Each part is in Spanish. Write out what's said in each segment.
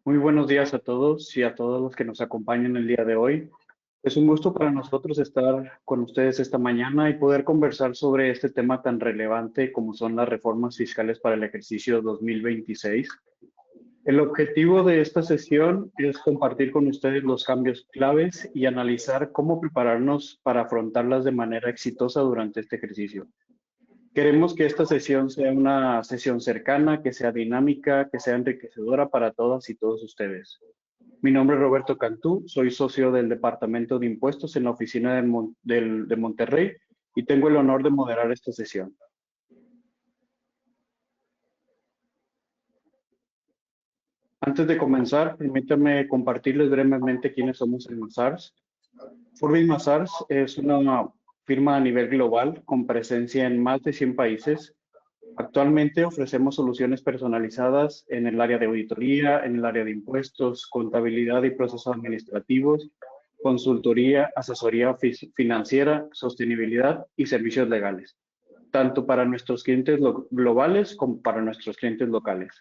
Muy buenos días a todos y a todos los que nos acompañan el día de hoy. Es un gusto para nosotros estar con ustedes esta mañana y poder conversar sobre este tema tan relevante como son las reformas fiscales para el ejercicio 2026. El objetivo de esta sesión es compartir con ustedes los cambios claves y analizar cómo prepararnos para afrontarlas de manera exitosa durante este ejercicio. Queremos que esta sesión sea una sesión cercana, que sea dinámica, que sea enriquecedora para todas y todos ustedes. Mi nombre es Roberto Cantú, soy socio del Departamento de Impuestos en la oficina de Monterrey y tengo el honor de moderar esta sesión. Antes de comenzar, permítanme compartirles brevemente quiénes somos en Mazars. Forbes Mazars es una firma a nivel global con presencia en más de 100 países. Actualmente ofrecemos soluciones personalizadas en el área de auditoría, en el área de impuestos, contabilidad y procesos administrativos, consultoría, asesoría financiera, sostenibilidad y servicios legales, tanto para nuestros clientes globales como para nuestros clientes locales.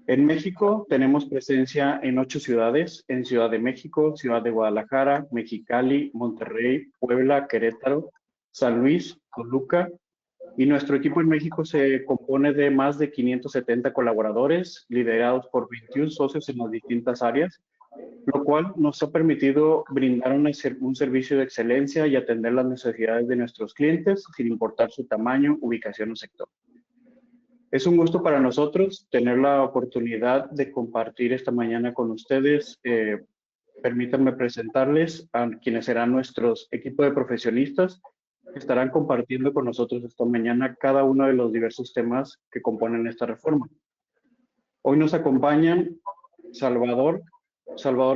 En México tenemos presencia en 8 ciudades, en Ciudad de México, Ciudad de Guadalajara, Mexicali, Monterrey, Puebla, Querétaro, San Luis, Toluca, y nuestro equipo en México se compone de más de 570 colaboradores, liderados por 21 socios en las distintas áreas, lo cual nos ha permitido brindar un servicio de excelencia y atender las necesidades de nuestros clientes, sin importar su tamaño, ubicación o sector. Es un gusto para nosotros tener la oportunidad de compartir esta mañana con ustedes. Permítanme presentarles a quienes serán nuestros equipos de profesionistas que estarán compartiendo con nosotros esta mañana cada uno de los diversos temas que componen esta reforma. Hoy nos acompañan Salvador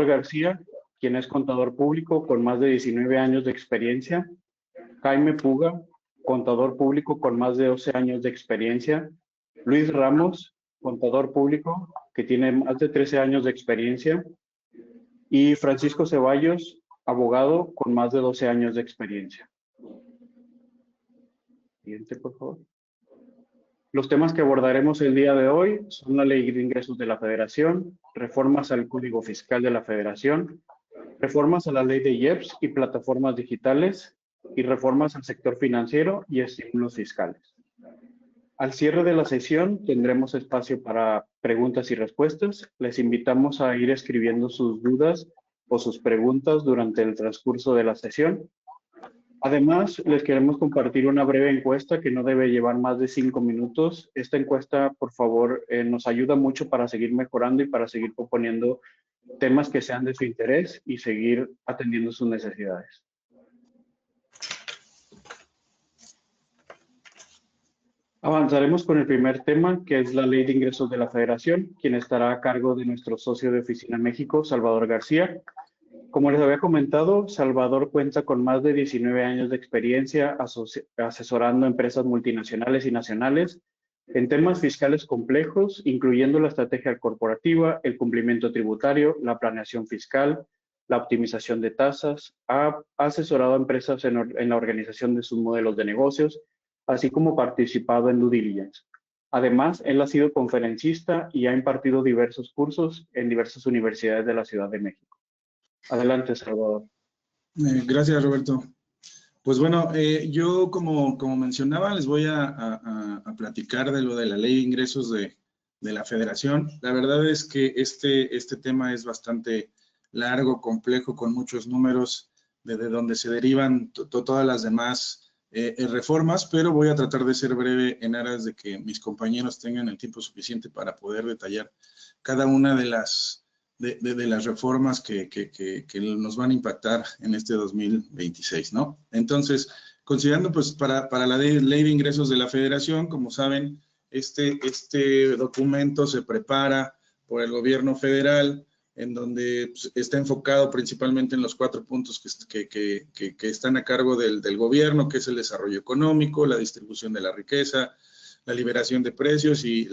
García, quien es contador público con más de 19 años de experiencia. Jaime Puga, contador público con más de 12 años de experiencia. Luis Ramos, contador público que tiene más de 13 años de experiencia. Y Francisco Ceballos, abogado con más de 12 años de experiencia. Siguiente, por favor. Los temas que abordaremos el día de hoy son la Ley de Ingresos de la Federación, reformas al Código Fiscal de la Federación, reformas a la Ley de IEPS y plataformas digitales, y reformas al sector financiero y estímulos fiscales. Al cierre de la sesión tendremos espacio para preguntas y respuestas. Les invitamos a ir escribiendo sus dudas o sus preguntas durante el transcurso de la sesión. Además, les queremos compartir una breve encuesta que no debe llevar más de 5 minutos. Esta encuesta, por favor, nos ayuda mucho para seguir mejorando y para seguir proponiendo temas que sean de su interés y seguir atendiendo sus necesidades. Avanzaremos con el primer tema, que es la Ley de Ingresos de la Federación, quien estará a cargo de nuestro socio de Oficina México, Salvador García. Como les había comentado, Salvador cuenta con más de 19 años de experiencia asesorando empresas multinacionales y nacionales en temas fiscales complejos, incluyendo la estrategia corporativa, el cumplimiento tributario, la planeación fiscal, la optimización de tasas. Ha asesorado a empresas en la organización de sus modelos de negocios, así como participado en due diligence. Además, él ha sido conferencista y ha impartido diversos cursos en diversas universidades de la Ciudad de México. Adelante, Salvador. Gracias, Roberto. Pues bueno, yo como mencionaba, les voy a platicar de lo de la Ley de Ingresos de la Federación. La verdad es que este tema es bastante largo, complejo, con muchos números, de donde se derivan todas las demás reformas, pero voy a tratar de ser breve en aras de que mis compañeros tengan el tiempo suficiente para poder detallar cada una de las reformas que nos van a impactar en este 2026, ¿no? Entonces, considerando, pues, para la Ley de Ingresos de la Federación, como saben, este documento se prepara por el gobierno federal, en donde pues, está enfocado principalmente en los 4 puntos que están a cargo del gobierno, que es el desarrollo económico, la distribución de la riqueza, la liberación de precios y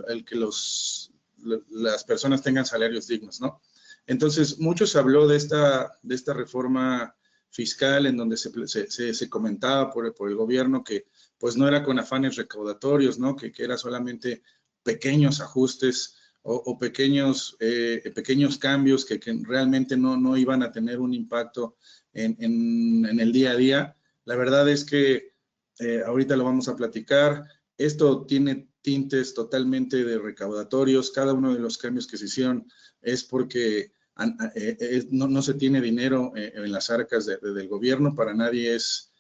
el que las personas tengan salarios dignos, ¿no? Entonces, mucho se habló de esta reforma fiscal, en donde se comentaba por el gobierno que pues no era con afanes recaudatorios, ¿no? Que era solamente pequeños ajustes o pequeños cambios que realmente no iban a tener un impacto en el día a día. La verdad es que ahorita lo vamos a platicar. Esto tiene tintes totalmente de recaudatorios. Cada uno de los cambios que se hicieron es porque no se tiene dinero en las arcas del gobierno. Para nadie es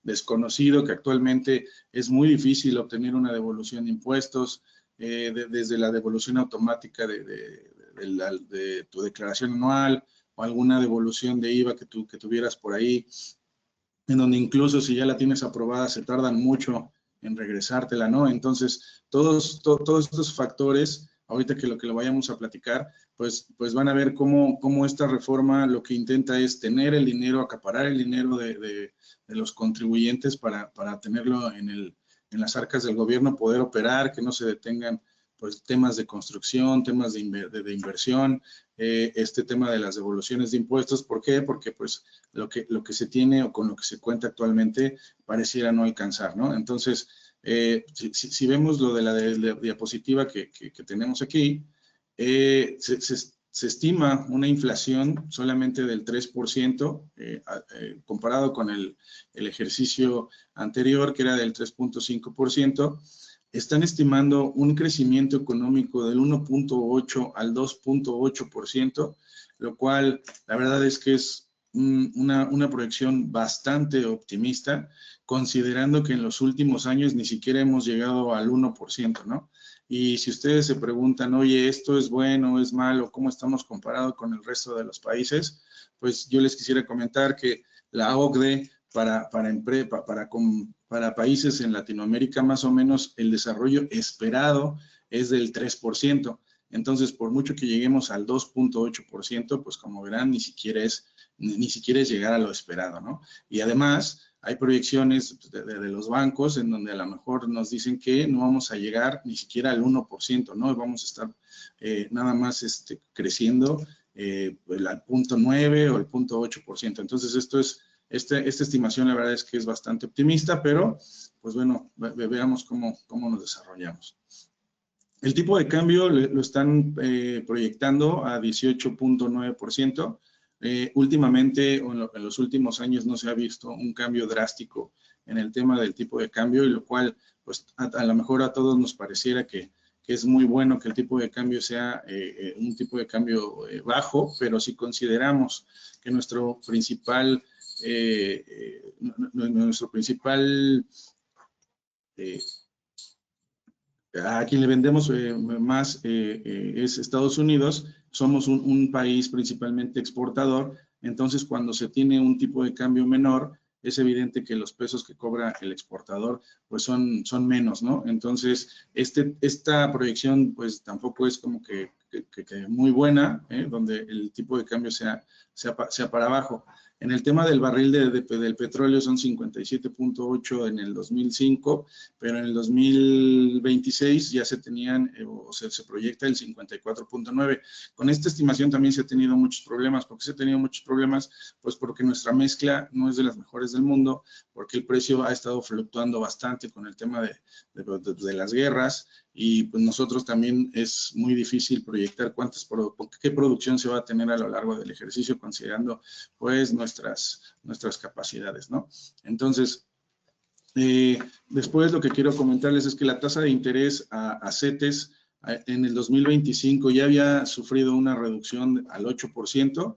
desconocido que actualmente es muy difícil obtener una devolución de impuestos, desde la devolución automática de tu declaración anual o alguna devolución de IVA que tuvieras por ahí, en donde incluso si ya la tienes aprobada se tardan mucho en regresártela, ¿no? Entonces, todos estos factores, ahorita que lo vayamos a platicar, pues van a ver cómo esta reforma lo que intenta es tener el dinero, acaparar el dinero de los contribuyentes para tenerlo en las arcas del gobierno, poder operar, que no se detengan pues temas de construcción, temas de inversión, este tema de las devoluciones de impuestos. ¿Por qué? Porque pues lo que se tiene o con lo que se cuenta actualmente pareciera no alcanzar, ¿no? Entonces, si vemos lo de la diapositiva que tenemos aquí, se estima una inflación solamente del 3%, comparado con el ejercicio anterior, que era del 3.5%. Están estimando un crecimiento económico del 1.8 al 2.8%, lo cual la verdad es que es una proyección bastante optimista, considerando que en los últimos años ni siquiera hemos llegado al 1%, ¿no? Y si ustedes se preguntan, oye, ¿esto es bueno, es malo? ¿Cómo estamos comparados con el resto de los países? Pues yo les quisiera comentar que la OCDE para países en Latinoamérica, más o menos el desarrollo esperado es del 3%. Entonces, por mucho que lleguemos al 2.8%, pues como verán, ni siquiera es llegar a lo esperado, ¿no? Y además, hay proyecciones de los bancos en donde a lo mejor nos dicen que no vamos a llegar ni siquiera al 1%, ¿no? Vamos a estar nada más creciendo al 0.9 o el 0.8%. Entonces, esta estimación la verdad es que es bastante optimista, pero pues bueno, veamos cómo nos desarrollamos. El tipo de cambio lo están proyectando a 18.9%. Últimamente, o en los últimos años, no se ha visto un cambio drástico en el tema del tipo de cambio, y lo cual, pues a lo mejor a todos nos pareciera que es muy bueno que el tipo de cambio sea un tipo de cambio bajo, pero si consideramos que nuestro principal a quien le vendemos más es Estados Unidos. Somos un país principalmente exportador, entonces cuando se tiene un tipo de cambio menor, es evidente que los pesos que cobra el exportador pues son menos, ¿no? Entonces, esta proyección pues tampoco es como que muy buena, donde el tipo de cambio sea para abajo. En el tema del barril del petróleo son 57.8 en el 2005, pero en el 2026 ya se tenían, se proyecta el 54.9. Con esta estimación también se ha tenido muchos problemas. ¿Por qué se ha tenido muchos problemas? Pues porque nuestra mezcla no es de las mejores del mundo, porque el precio ha estado fluctuando bastante con el tema de las guerras, y pues nosotros también es muy difícil proyectar qué producción se va a tener a lo largo del ejercicio, considerando pues nuestras capacidades, ¿no? Entonces, después lo que quiero comentarles es que la tasa de interés a CETES en el 2025 ya había sufrido una reducción al 8%.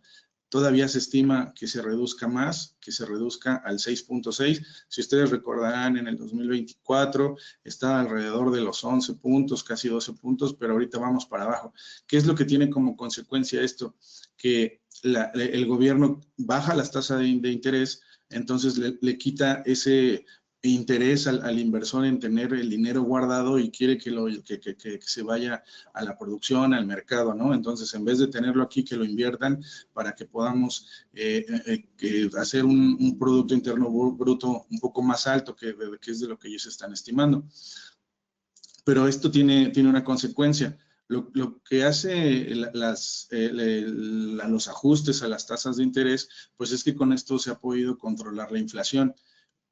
Todavía se estima que se reduzca más, que se reduzca al 6.6. Si ustedes recordarán, en el 2024 estaba alrededor de los 11 puntos, casi 12 puntos, pero ahorita vamos para abajo. ¿Qué es lo que tiene como consecuencia esto? Que el gobierno baja las tasas de interés, entonces le quita ese interés al inversor en tener el dinero guardado y quiere que se vaya a la producción, al mercado, ¿no? Entonces, en vez de tenerlo aquí, que lo inviertan para que podamos hacer un Producto Interno Bruto un poco más alto, que es de lo que ellos están estimando. Pero esto tiene una consecuencia. Lo que hace los ajustes a las tasas de interés, pues es que con esto se ha podido controlar la inflación.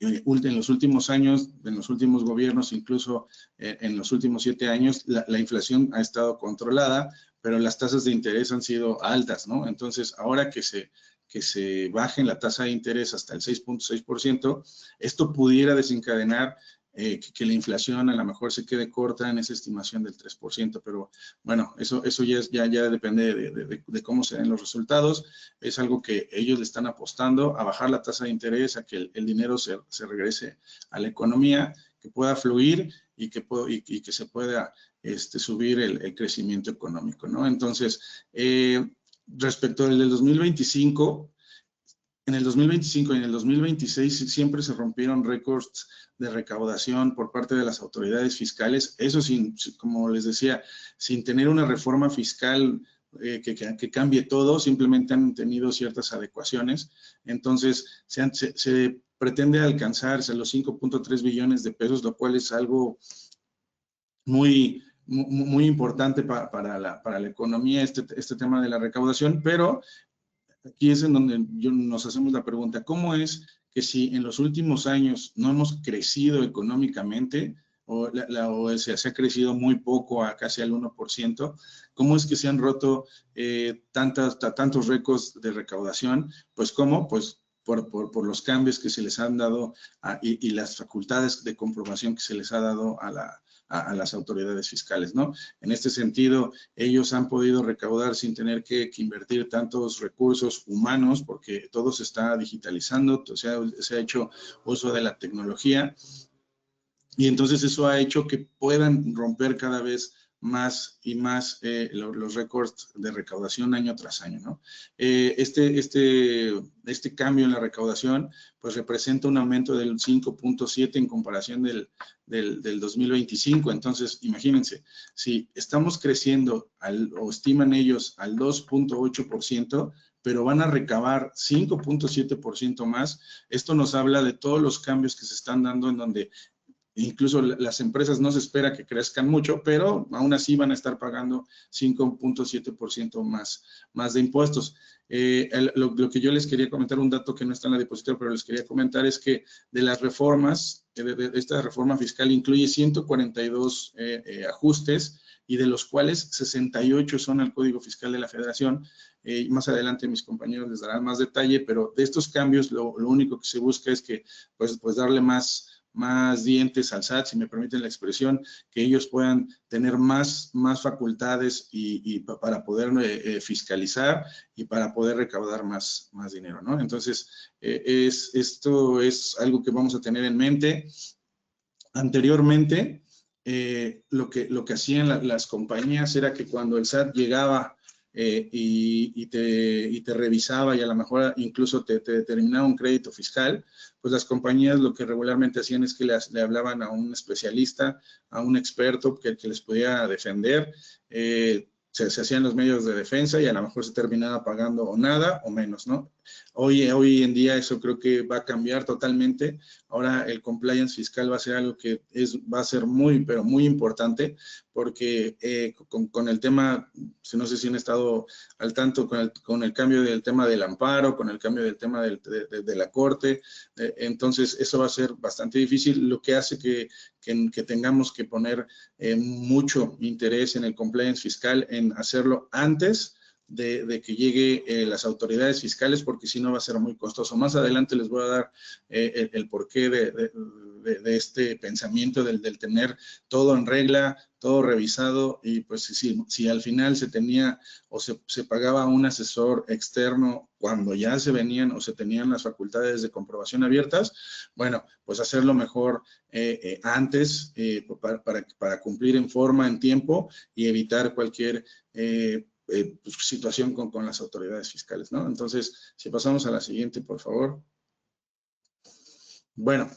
en los últimos años, en los últimos gobiernos, incluso en los últimos 7 años, la inflación ha estado controlada, pero las tasas de interés han sido altas, ¿no? Entonces, ahora que se bajen la tasa de interés hasta el 6.6%, esto pudiera desencadenar que la inflación a lo mejor se quede corta en esa estimación del 3%, pero bueno, eso ya depende de cómo se den los resultados. Es algo que ellos le están apostando a bajar la tasa de interés, a que el dinero se regrese a la economía, que pueda fluir y que se pueda subir el crecimiento económico, ¿no? Entonces, respecto al del 2025, en el 2025 y en el 2026 siempre se rompieron récords de recaudación por parte de las autoridades fiscales, eso sin, como les decía, sin tener una reforma fiscal que cambie todo, simplemente han tenido ciertas adecuaciones. Entonces, se pretende alcanzarse los 5.3 billones de pesos, lo cual es algo muy importante para la economía, este tema de la recaudación, pero aquí es en donde nos hacemos la pregunta, ¿cómo es que si en los últimos años no hemos crecido económicamente o se ha crecido muy poco, a casi al 1%, cómo es que se han roto tantos récords de recaudación? Pues ¿cómo? Pues por los cambios que se les han dado y las facultades de comprobación que se les ha dado a las autoridades fiscales, ¿no? En este sentido, ellos han podido recaudar sin tener que invertir tantos recursos humanos, porque todo se está digitalizando, se ha hecho uso de la tecnología, y entonces eso ha hecho que puedan romper cada vez más y más los récords de recaudación año tras año, ¿no? Este cambio en la recaudación pues representa un aumento del 5.7 en comparación del 2025. Entonces, imagínense, si estamos creciendo o estiman ellos al 2.8%, pero van a recabar 5.7% más, esto nos habla de todos los cambios que se están dando en donde incluso las empresas no se espera que crezcan mucho, pero aún así van a estar pagando 5.7% más de impuestos. Lo que yo les quería comentar, un dato que no está en la diapositiva, pero les quería comentar es que de las reformas, esta reforma fiscal incluye 142 ajustes y de los cuales 68 son al Código Fiscal de la Federación. Más adelante mis compañeros les darán más detalle, pero de estos cambios lo único que se busca es que pues darle más dientes al SAT, si me permiten la expresión, que ellos puedan tener más facultades y para poder fiscalizar y para poder recaudar más dinero, ¿no? Entonces, esto es algo que vamos a tener en mente. Anteriormente, lo que hacían las compañías era que cuando el SAT llegaba y te revisaba y a lo mejor incluso te determinaba un crédito fiscal, pues las compañías lo que regularmente hacían es que le hablaban a un especialista, a un experto que les podía defender, se hacían los medios de defensa y a lo mejor se terminaba pagando o nada o menos, ¿no? Hoy en día eso creo que va a cambiar totalmente. Ahora el compliance fiscal va a ser algo que va a ser muy, pero muy importante, porque con el tema, no sé si han estado al tanto con el cambio del tema del amparo, con el cambio del tema de la corte, entonces eso va a ser bastante difícil, lo que hace que tengamos que poner mucho interés en el compliance fiscal, en hacerlo antes de que llegue las autoridades fiscales, porque si no va a ser muy costoso. Más adelante les voy a dar el porqué de este pensamiento del tener todo en regla, todo revisado, y pues si al final se tenía o se pagaba a un asesor externo cuando ya se venían o se tenían las facultades de comprobación abiertas, bueno, pues hacerlo mejor antes para cumplir en forma, en tiempo y evitar cualquier situación con las autoridades fiscales, ¿no? Entonces, si pasamos a la siguiente, por favor. Bueno,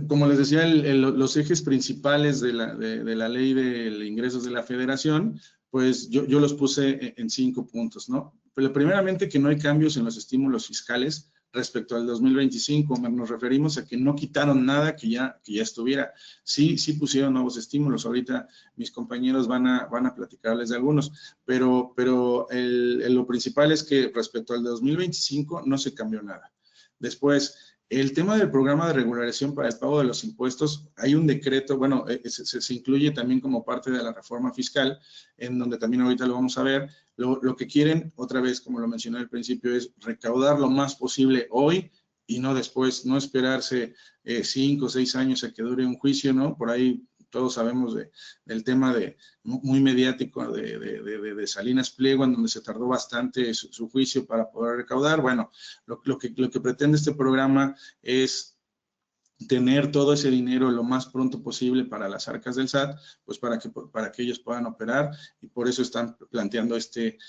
como les decía, los ejes principales de la ley de ingresos de la Federación, pues yo los puse en 5 puntos, ¿no? Pero primeramente que no hay cambios en los estímulos fiscales respecto al 2025, nos referimos a que no quitaron nada que ya estuviera. Sí pusieron nuevos estímulos, ahorita mis compañeros van a platicarles de algunos, pero lo principal es que respecto al 2025 no se cambió nada. Después, El tema del programa de regularización para el pago de los impuestos, hay un decreto, bueno, se incluye también como parte de la reforma fiscal, en donde también ahorita lo vamos a ver. Lo que quieren, otra vez, como lo mencioné al principio, es recaudar lo más posible hoy y no después, no esperarse 5 o 6 años a que dure un juicio, ¿no? Por ahí todos sabemos del tema muy mediático de Salinas Pliego, en donde se tardó bastante su juicio para poder recaudar. Bueno, lo que pretende este programa es tener todo ese dinero lo más pronto posible para las arcas del SAT, pues para que ellos puedan operar, y por eso están planteando este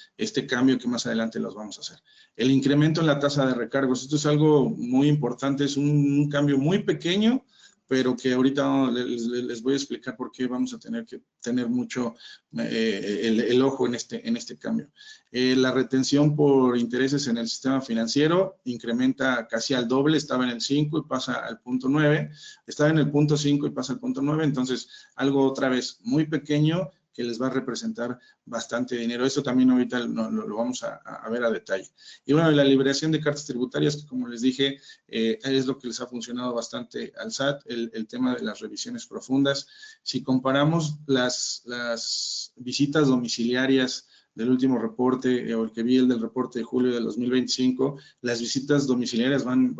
cambio que más adelante los vamos a hacer. El incremento en la tasa de recargos, esto es algo muy importante, es un cambio muy pequeño, pero que ahorita les voy a explicar por qué vamos a tener que tener mucho el ojo en este cambio. La retención por intereses en el sistema financiero incrementa casi al doble, estaba en el 5 y pasa al punto 9, estaba en el punto 5 y pasa al punto 9, entonces algo otra vez muy pequeño que les va a representar bastante dinero. Eso también ahorita lo vamos a ver a detalle. Y bueno, la liberación de cartas tributarias, que como les dije, es lo que les ha funcionado bastante al SAT, el tema de las revisiones profundas. Si comparamos las visitas domiciliarias del último reporte, o el que vi, el del reporte de julio de 2025, las visitas domiciliarias van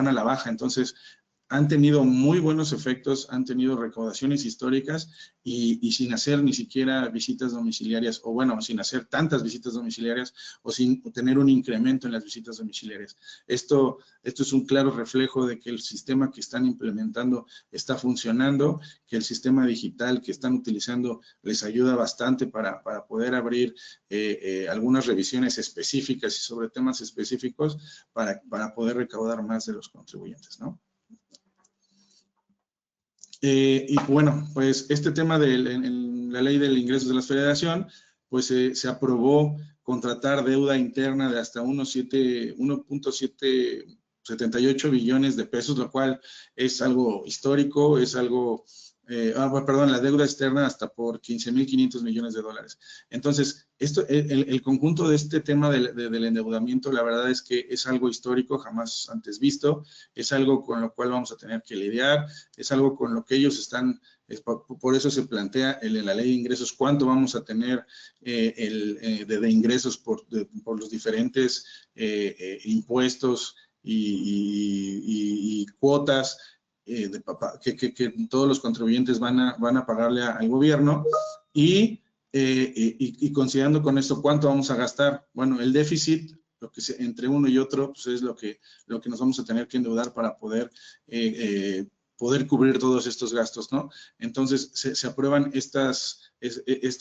a la baja. Entonces, han tenido muy buenos efectos, han tenido recaudaciones históricas y sin hacer ni siquiera visitas domiciliarias, o bueno, sin hacer tantas visitas domiciliarias o sin tener un incremento en las visitas domiciliarias. Esto es un claro reflejo de que el sistema que están implementando está funcionando, que el sistema digital que están utilizando les ayuda bastante para poder abrir algunas revisiones específicas y sobre temas específicos para poder recaudar más de los contribuyentes, ¿no? Y bueno, pues este tema de la ley del ingreso de la federación, pues se aprobó contratar deuda interna de hasta 1.778 billones de pesos, lo cual es algo histórico, es algo, perdón, la deuda externa hasta por 15.500 millones de dólares. Entonces, el conjunto de este tema del endeudamiento, la verdad es que es algo histórico, jamás antes visto, es algo con lo cual vamos a tener que lidiar, es algo con lo que ellos están, por eso se plantea en la ley de ingresos cuánto vamos a tener de ingresos por los diferentes impuestos y cuotas que todos los contribuyentes van a pagarle al gobierno, y considerando con esto cuánto vamos a gastar. Bueno, el déficit, entre uno y otro, pues es lo que nos vamos a tener que endeudar para poder cubrir todos estos gastos, ¿no? Entonces, se aprueban estas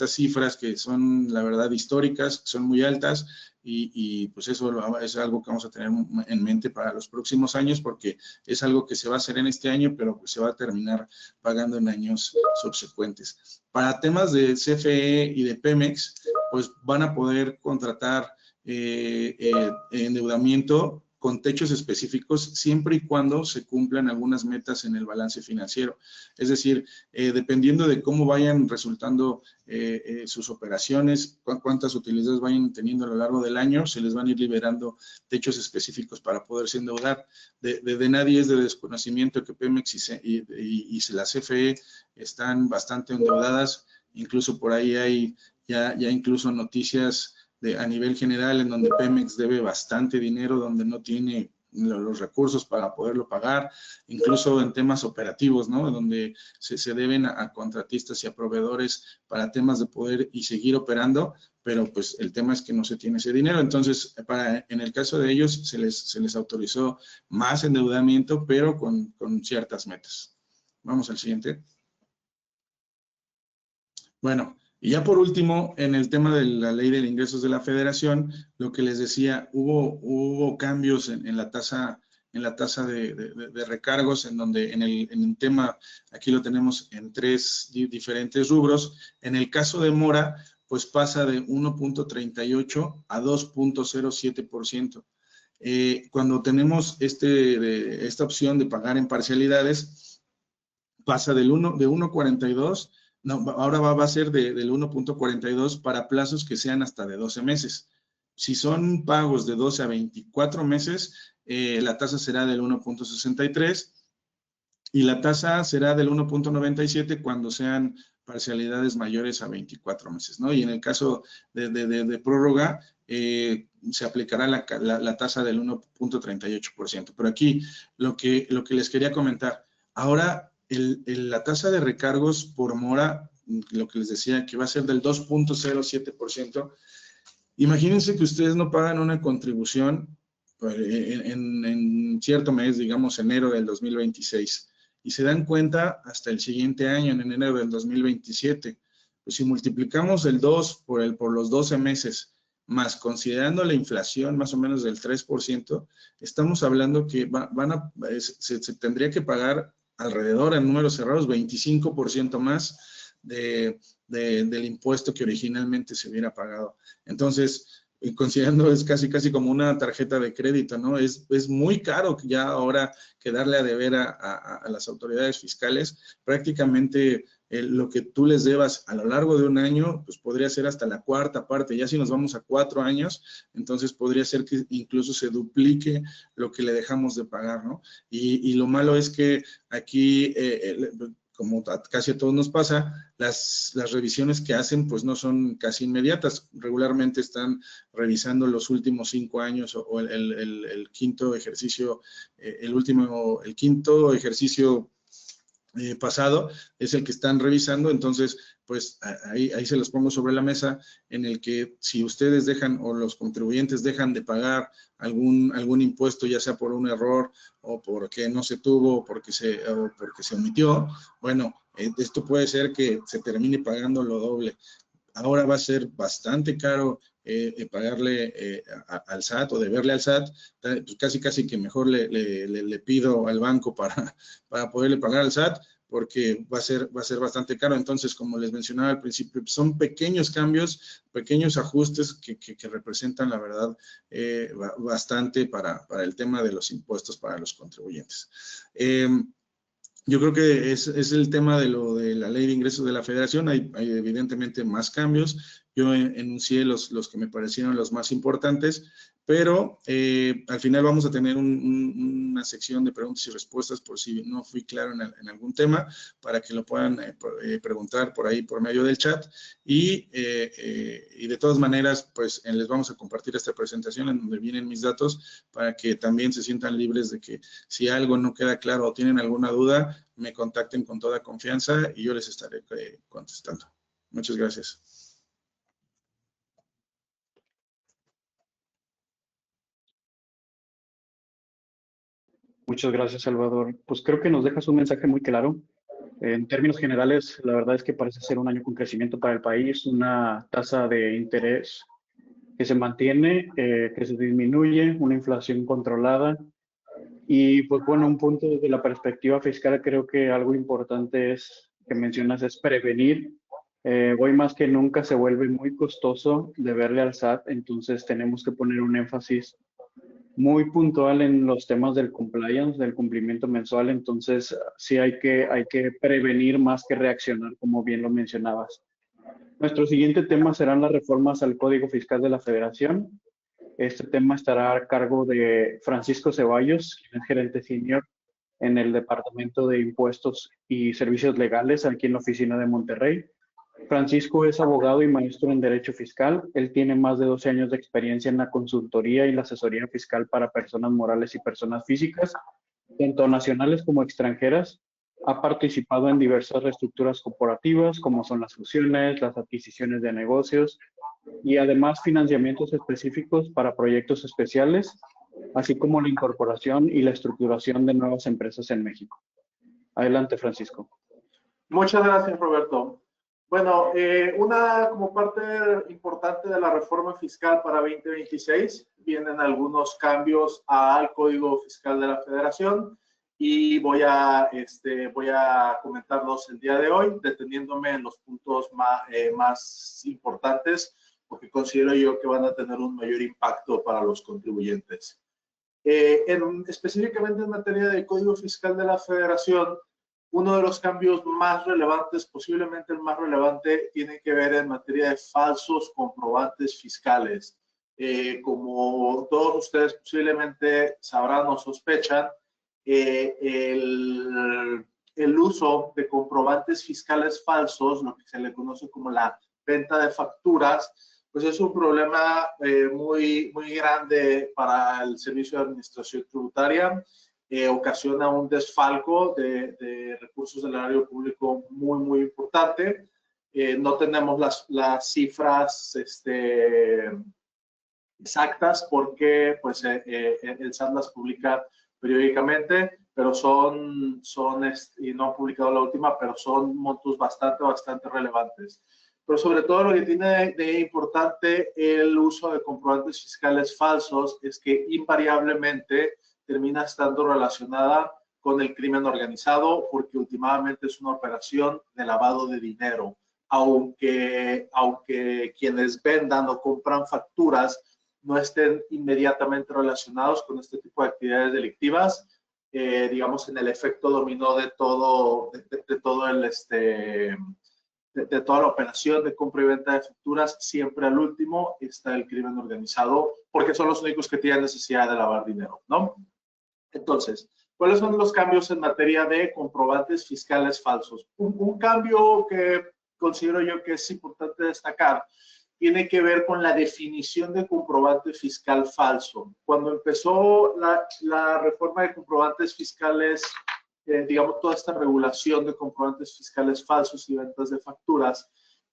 cifras que son, la verdad, históricas, son muy altas, y pues eso es algo que vamos a tener en mente para los próximos años, porque es algo que se va a hacer en este año, pero pues se va a terminar pagando en años subsecuentes. Para temas de CFE y de Pemex, pues van a poder contratar endeudamiento con techos específicos siempre y cuando se cumplan algunas metas en el balance financiero. Es decir, dependiendo de cómo vayan resultando sus operaciones, cuántas utilidades vayan teniendo a lo largo del año, se les van a ir liberando techos específicos para poderse endeudar. De nadie es de desconocimiento que Pemex y la CFE están bastante endeudadas. Incluso por ahí hay ya incluso noticias a nivel general en donde Pemex debe bastante dinero, donde no tiene los recursos para poderlo pagar, incluso en temas operativos, ¿no? Donde se deben a contratistas y a proveedores para temas de poder y seguir operando, pero pues el tema es que no se tiene ese dinero. Entonces, en el caso de ellos se les autorizó más endeudamiento, pero con ciertas metas. Vamos al siguiente. Bueno, y ya por último, en el tema de la ley de ingresos de la federación, lo que les decía, hubo cambios en la tasa de recargos, en donde en el tema, aquí lo tenemos en 3 diferentes rubros. En el caso de mora, pues pasa de 1.38 a 2.07%. Cuando tenemos esta opción de pagar en parcialidades, pasa de 1.42, no, ahora va a ser del 1.42 para plazos que sean hasta de 12 meses. Si son pagos de 12 a 24 meses, la tasa será del 1.63 y la tasa será del 1.97 cuando sean parcialidades mayores a 24 meses, ¿no? Y en el caso de prórroga, se aplicará la tasa del 1.38%. Pero aquí lo que les quería comentar, ahora la tasa de recargos por mora, lo que les decía, que va a ser del 2.07%, imagínense que ustedes no pagan una contribución en cierto mes, digamos enero del 2026, y se dan cuenta hasta el siguiente año, en enero del 2027. Pues si multiplicamos el 2 por los 12 meses, más considerando la inflación más o menos del 3%, estamos hablando que se tendría que pagar alrededor, en números cerrados, 25% más del impuesto que originalmente se hubiera pagado. Entonces, considerando es casi como una tarjeta de crédito, ¿no? Es muy caro ya ahora quedarle a deber a las autoridades fiscales. Prácticamente lo que tú les debas a lo largo de un año, pues podría ser hasta la cuarta parte. Ya si nos vamos a 4 años, entonces podría ser que incluso se duplique lo que le dejamos de pagar, ¿no? Y lo malo es que aquí como casi a todos nos pasa, las revisiones que hacen pues no son casi inmediatas. Regularmente están revisando los últimos 5 años o el quinto ejercicio, el quinto ejercicio pasado es el que están revisando. Entonces pues ahí se los pongo sobre la mesa, en el que si ustedes dejan o los contribuyentes dejan de pagar algún impuesto, ya sea por un error o porque no se tuvo o porque se omitió, bueno, esto puede ser que se termine pagando lo doble. Ahora va a ser bastante caro pagarle al SAT o deberle al SAT, pues casi que mejor le pido al banco para poderle pagar al SAT, porque va a ser bastante caro. Entonces, como les mencionaba al principio, son pequeños cambios, pequeños ajustes que representan, la verdad, bastante para el tema de los impuestos para los contribuyentes. Yo creo que es el tema de la ley de ingresos de la Federación. Hay evidentemente más cambios. Yo enuncié los que me parecieron los más importantes, pero al final vamos a tener una sección de preguntas y respuestas por si no fui claro en algún tema, para que lo puedan preguntar por ahí por medio del chat. Y de todas maneras, pues les vamos a compartir esta presentación en donde vienen mis datos, para que también se sientan libres de que si algo no queda claro o tienen alguna duda, me contacten con toda confianza y yo les estaré contestando. Muchas gracias. Muchas gracias, Salvador. Pues creo que nos dejas un mensaje muy claro. En términos generales, la verdad es que parece ser un año con crecimiento para el país, una tasa de interés que se mantiene, que se disminuye, una inflación controlada. Y pues bueno, un punto desde la perspectiva fiscal, creo que algo importante que mencionas es prevenir. Hoy más que nunca se vuelve muy costoso deberle al SAT, entonces tenemos que poner un énfasis muy puntual en los temas del compliance, del cumplimiento mensual. Entonces sí hay que prevenir más que reaccionar, como bien lo mencionabas. Nuestro siguiente tema serán las reformas al Código Fiscal de la Federación. Este tema estará a cargo de Francisco Ceballos, quien es gerente senior en el Departamento de Impuestos y Servicios Legales aquí en la oficina de Monterrey. Francisco es abogado y maestro en Derecho Fiscal. Él tiene más de 12 años de experiencia en la consultoría y la asesoría fiscal para personas morales y personas físicas, tanto nacionales como extranjeras. Ha participado en diversas reestructuras corporativas, como son las fusiones, las adquisiciones de negocios y además financiamientos específicos para proyectos especiales, así como la incorporación y la estructuración de nuevas empresas en México. Adelante, Francisco. Muchas gracias, Roberto. Bueno, como parte importante de la reforma fiscal para 2026, vienen algunos cambios al Código Fiscal de la Federación y voy a comentarlos el día de hoy, deteniéndome en los puntos más importantes, porque considero yo que van a tener un mayor impacto para los contribuyentes. Específicamente en materia de Código Fiscal de la Federación, uno de los cambios más relevantes, posiblemente el más relevante, tiene que ver en materia de falsos comprobantes fiscales. Como todos ustedes posiblemente sabrán o sospechan, el uso de comprobantes fiscales falsos, lo que se le conoce como la venta de facturas, pues es un problema muy grande para el Servicio de Administración Tributaria. Ocasiona un desfalco de recursos del erario público muy importante. No tenemos las cifras exactas porque pues, el SAT las publica periódicamente, pero y no han publicado la última, pero son montos bastante relevantes. Pero sobre todo lo que tiene de importante el uso de comprobantes fiscales falsos es que invariablemente termina estando relacionada con el crimen organizado, porque últimamente es una operación de lavado de dinero. Aunque quienes vendan o compran facturas no estén inmediatamente relacionados con este tipo de actividades delictivas, digamos, en el efecto dominó de toda la operación de compra y venta de facturas, siempre al último está el crimen organizado, porque son los únicos que tienen necesidad de lavar dinero, ¿no? Entonces, ¿cuáles son los cambios en materia de comprobantes fiscales falsos? Un cambio que considero yo que es importante destacar tiene que ver con la definición de comprobante fiscal falso. Cuando empezó la reforma de comprobantes fiscales, digamos, toda esta regulación de comprobantes fiscales falsos y ventas de facturas,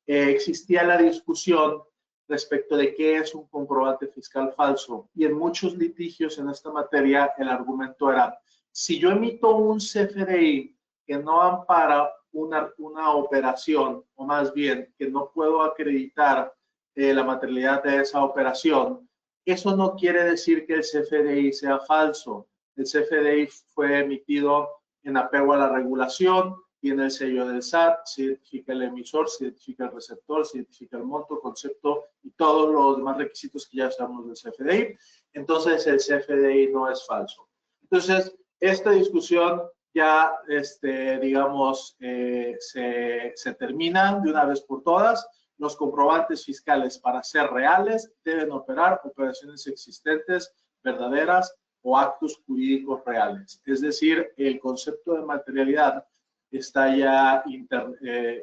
existía la discusión respecto de qué es un comprobante fiscal falso. Y en muchos litigios en esta materia, el argumento era, si yo emito un CFDI que no ampara una operación, o más bien que no puedo acreditar la materialidad de esa operación, eso no quiere decir que el CFDI sea falso. El CFDI fue emitido en apego a la regulación, tiene el sello del SAT, se identifica el emisor, se identifica el receptor, se identifica el monto, concepto y todos los demás requisitos que ya sabemos del CFDI. Entonces, el CFDI no es falso. Entonces, esta discusión ya, digamos, se termina de una vez por todas. Los comprobantes fiscales, para ser reales, deben operar operaciones existentes, verdaderas o actos jurídicos reales. Es decir, el concepto de materialidad está ya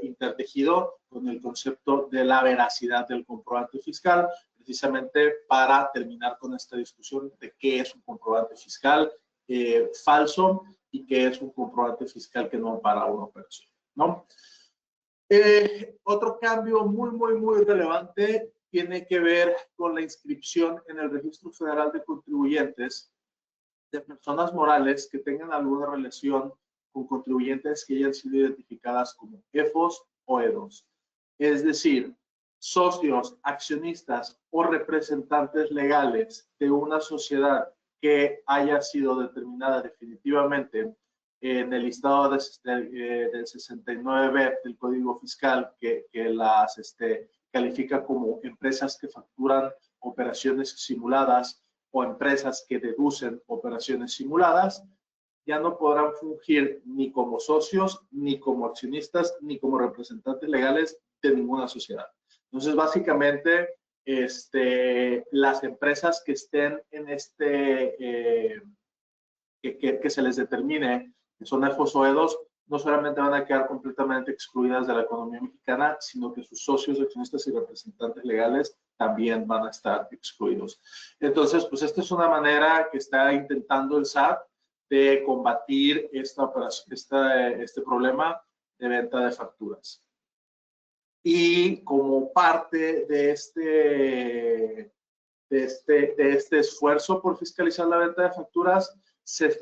intertejido con el concepto de la veracidad del comprobante fiscal, precisamente para terminar con esta discusión de qué es un comprobante fiscal falso y qué es un comprobante fiscal que no ampara una operación, ¿no? Otro cambio muy relevante tiene que ver con la inscripción en el Registro Federal de Contribuyentes de personas morales que tengan alguna relación con contribuyentes que hayan sido identificadas como EFOS o EDOS. Es decir, socios, accionistas o representantes legales de una sociedad que haya sido determinada definitivamente en el listado del 69B del Código Fiscal, que las califica como empresas que facturan operaciones simuladas o empresas que deducen operaciones simuladas, ya no podrán fungir ni como socios, ni como accionistas, ni como representantes legales de ninguna sociedad. Entonces, básicamente, las empresas que estén en que se les determine que son EFOS o EDOS, no solamente van a quedar completamente excluidas de la economía mexicana, sino que sus socios, accionistas y representantes legales también van a estar excluidos. Entonces, pues esta es una manera que está intentando el SAT de combatir este problema de venta de facturas. Y como parte de este esfuerzo por fiscalizar la venta de facturas, se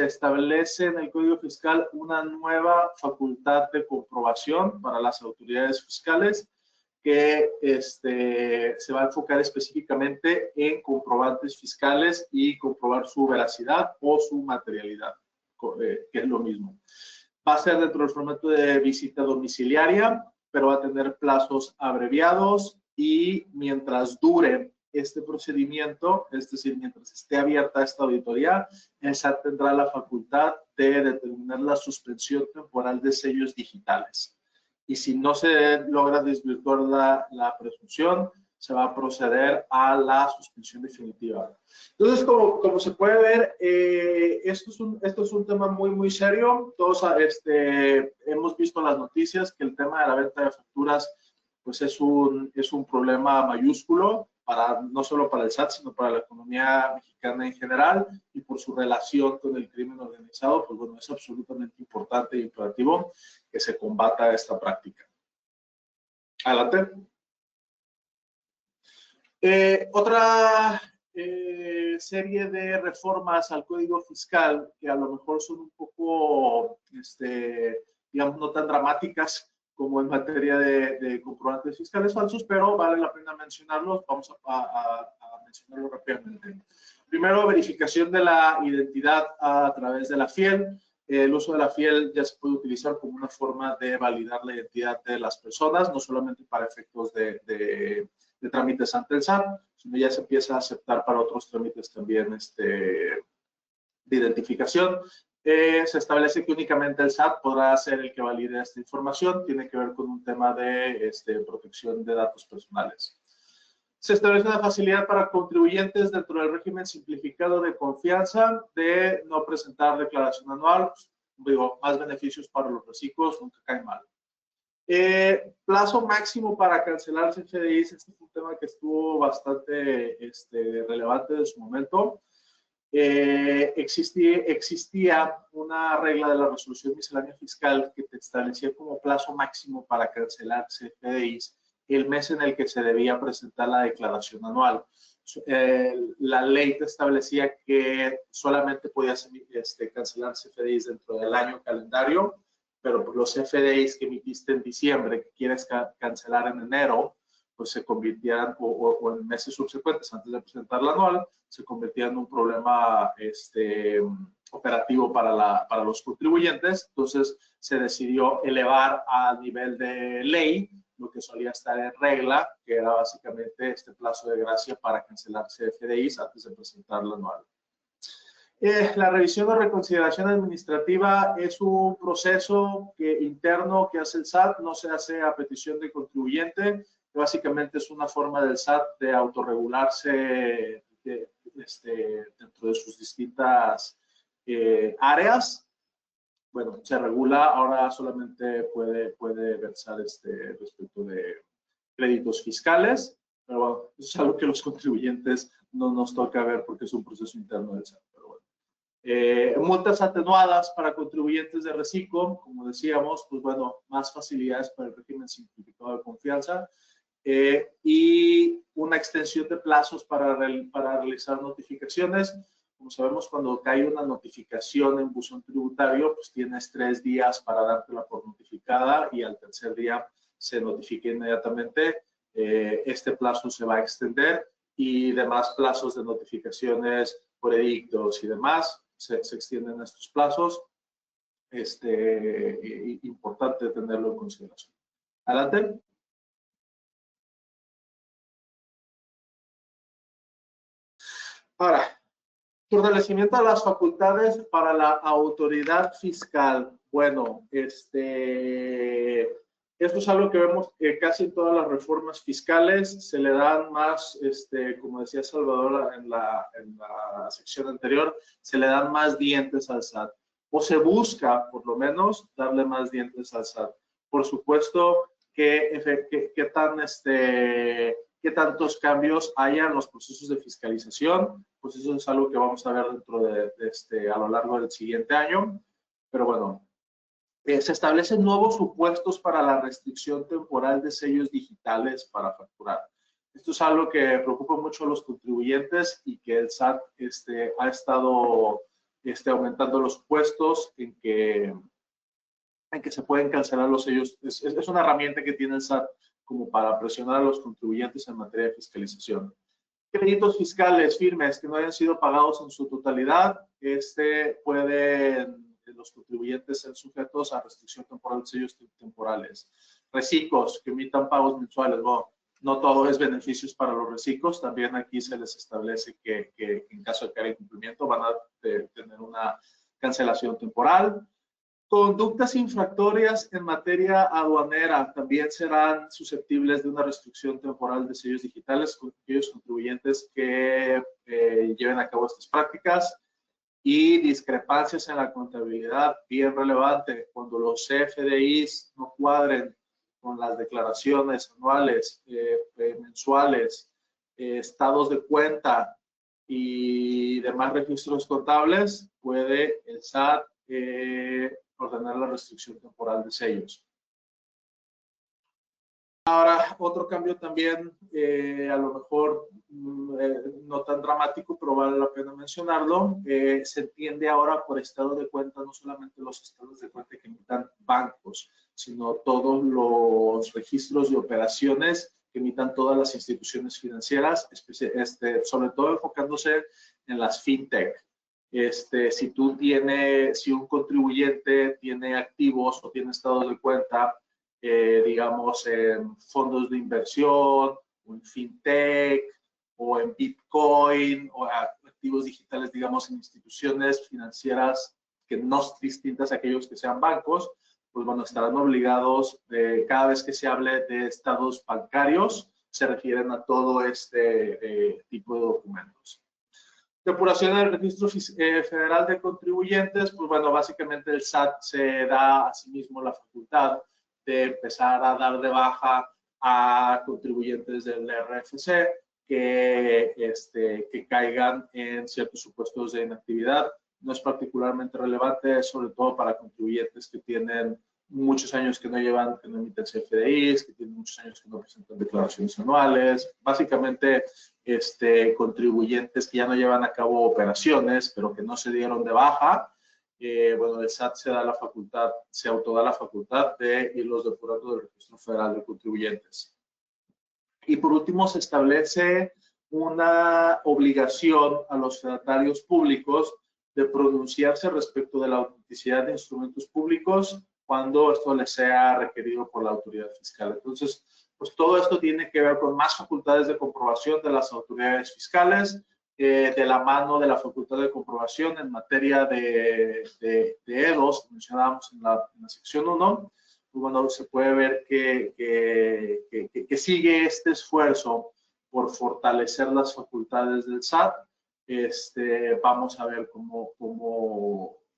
establece en el Código Fiscal una nueva facultad de comprobación para las autoridades fiscales que se va a enfocar específicamente en comprobantes fiscales y comprobar su veracidad o su materialidad, que es lo mismo. Va a ser dentro del formato de visita domiciliaria, pero va a tener plazos abreviados y mientras dure este procedimiento, es decir, mientras esté abierta esta auditoría, el SAT tendrá la facultad de determinar la suspensión temporal de sellos digitales. Y si no se logra desvirtuar la presunción, se va a proceder a la suspensión definitiva. Entonces, como se puede ver, esto es un tema muy serio. Todos hemos visto las noticias que el tema de la venta de facturas pues es un problema mayúsculo, no solo para el SAT, sino para la economía mexicana en general, y por su relación con el crimen organizado, pues bueno, es absolutamente importante e imperativo que se combata esta práctica. Adelante. Otra serie de reformas al Código Fiscal que a lo mejor son un poco, digamos, no tan dramáticas como en materia de comprobantes fiscales falsos, pero vale la pena mencionarlos. Vamos a mencionarlo rápidamente. Primero, verificación de la identidad a través de la FIEL. El uso de la FIEL ya se puede utilizar como una forma de validar la identidad de las personas, no solamente para efectos de trámites ante el SAT, sino ya se empieza a aceptar para otros trámites también de identificación. Se establece que únicamente el SAT podrá ser el que valide esta información. Tiene que ver con un tema de protección de datos personales. Se establece una facilidad para contribuyentes dentro del régimen simplificado de confianza de no presentar declaración anual. Digo, más beneficios para los reciclos, nunca cae mal. Plazo máximo para cancelar CFDIs. Este fue un tema que estuvo bastante relevante en su momento. Existía una regla de la resolución miscelánea fiscal que te establecía como plazo máximo para cancelar CFDIs el mes en el que se debía presentar la declaración anual. La ley te establecía que solamente podías cancelar CFDIs dentro del año calendario, pero los CFDIs que emitiste en diciembre, que quieres cancelar en enero, pues se convirtieran, o en meses subsecuentes, antes de presentar la anual, se convertían en un problema operativo para los contribuyentes. Entonces, se decidió elevar a nivel de ley lo que solía estar en regla, que era básicamente este plazo de gracia para cancelar CFDIs antes de presentar la anual. La revisión o reconsideración administrativa es un proceso interno que hace el SAT, no se hace a petición del contribuyente. Básicamente es una forma del SAT de autorregularse dentro de sus distintas áreas. Bueno, se regula, ahora solamente puede versar respecto de créditos fiscales, pero bueno, eso es algo que los contribuyentes no nos toca ver porque es un proceso interno del SAT. Pero bueno. Multas atenuadas para contribuyentes de reciclo, como decíamos, pues bueno, más facilidades para el régimen simplificado de confianza. Y una extensión de plazos para realizar notificaciones. Como sabemos, cuando cae una notificación en buzón tributario, pues tienes 3 días para dártela por notificada y al tercer día se notifica inmediatamente. Este plazo se va a extender y demás plazos de notificaciones por edictos y demás se extienden estos plazos. Importante tenerlo en consideración. Adelante. Ahora, fortalecimiento de las facultades para la autoridad fiscal. Bueno, esto es algo que vemos casi en todas las reformas fiscales. Se le dan más, como decía Salvador en la sección anterior, se le dan más dientes al SAT. O se busca, por lo menos, darle más dientes al SAT. Por supuesto, qué tantos cambios haya en los procesos de fiscalización, pues eso es algo que vamos a ver dentro a lo largo del siguiente año. Pero bueno, se establecen nuevos supuestos para la restricción temporal de sellos digitales para facturar. Esto es algo que preocupa mucho a los contribuyentes y que el SAT ha estado aumentando los supuestos en que se pueden cancelar los sellos. Es una herramienta que tiene el SAT como para presionar a los contribuyentes en materia de fiscalización. Créditos fiscales firmes que no hayan sido pagados en su totalidad, pueden los contribuyentes ser sujetos a restricción temporal de sellos temporales. Reciclos que emitan pagos mensuales. Bueno, no todo es beneficios para los reciclos, también aquí se les establece que en caso de que haya incumplimiento van a tener una cancelación temporal. Conductas infractorias en materia aduanera también serán susceptibles de una restricción temporal de sellos digitales con aquellos contribuyentes que lleven a cabo estas prácticas. Y discrepancias en la contabilidad, bien relevante, cuando los CFDIs no cuadren con las declaraciones anuales, mensuales, estados de cuenta y demás registros contables, puede el SAT ordenar la restricción temporal de sellos. Ahora, otro cambio también, a lo mejor no tan dramático, pero vale la pena mencionarlo. Se entiende ahora por estado de cuenta no solamente los estados de cuenta que emitan bancos, sino todos los registros de operaciones que emitan todas las instituciones financieras, sobre todo enfocándose en las fintech. Si un contribuyente tiene activos o tiene estados de cuenta, digamos, en fondos de inversión, o en fintech, o en Bitcoin, o activos digitales, digamos, en instituciones financieras que no son distintas a aquellos que sean bancos, pues bueno, estarán obligados, cada vez que se hable de estados bancarios, se refieren a todo este tipo de documentos. Depuración del registro federal de contribuyentes, pues bueno, básicamente el SAT se da a sí mismo la facultad de empezar a dar de baja a contribuyentes del RFC que caigan en ciertos supuestos de inactividad. No es particularmente relevante, sobre todo para contribuyentes que tienen muchos años que no emiten CFDIs, que tienen muchos años que no presentan declaraciones anuales. Básicamente, contribuyentes que ya no llevan a cabo operaciones, pero que no se dieron de baja. Bueno, el SAT se autoda la facultad de irlos depurando del Registro Federal de Contribuyentes. Y por último, se establece una obligación a los fedatarios públicos de pronunciarse respecto de la autenticidad de instrumentos públicos cuando esto les sea requerido por la autoridad fiscal. Entonces, pues todo esto tiene que ver con más facultades de comprobación de las autoridades fiscales, de la mano de la facultad de comprobación en materia de EDOS, que mencionábamos en la sección 1. Pues bueno, se puede ver que sigue este esfuerzo por fortalecer las facultades del SAT. Vamos a ver cómo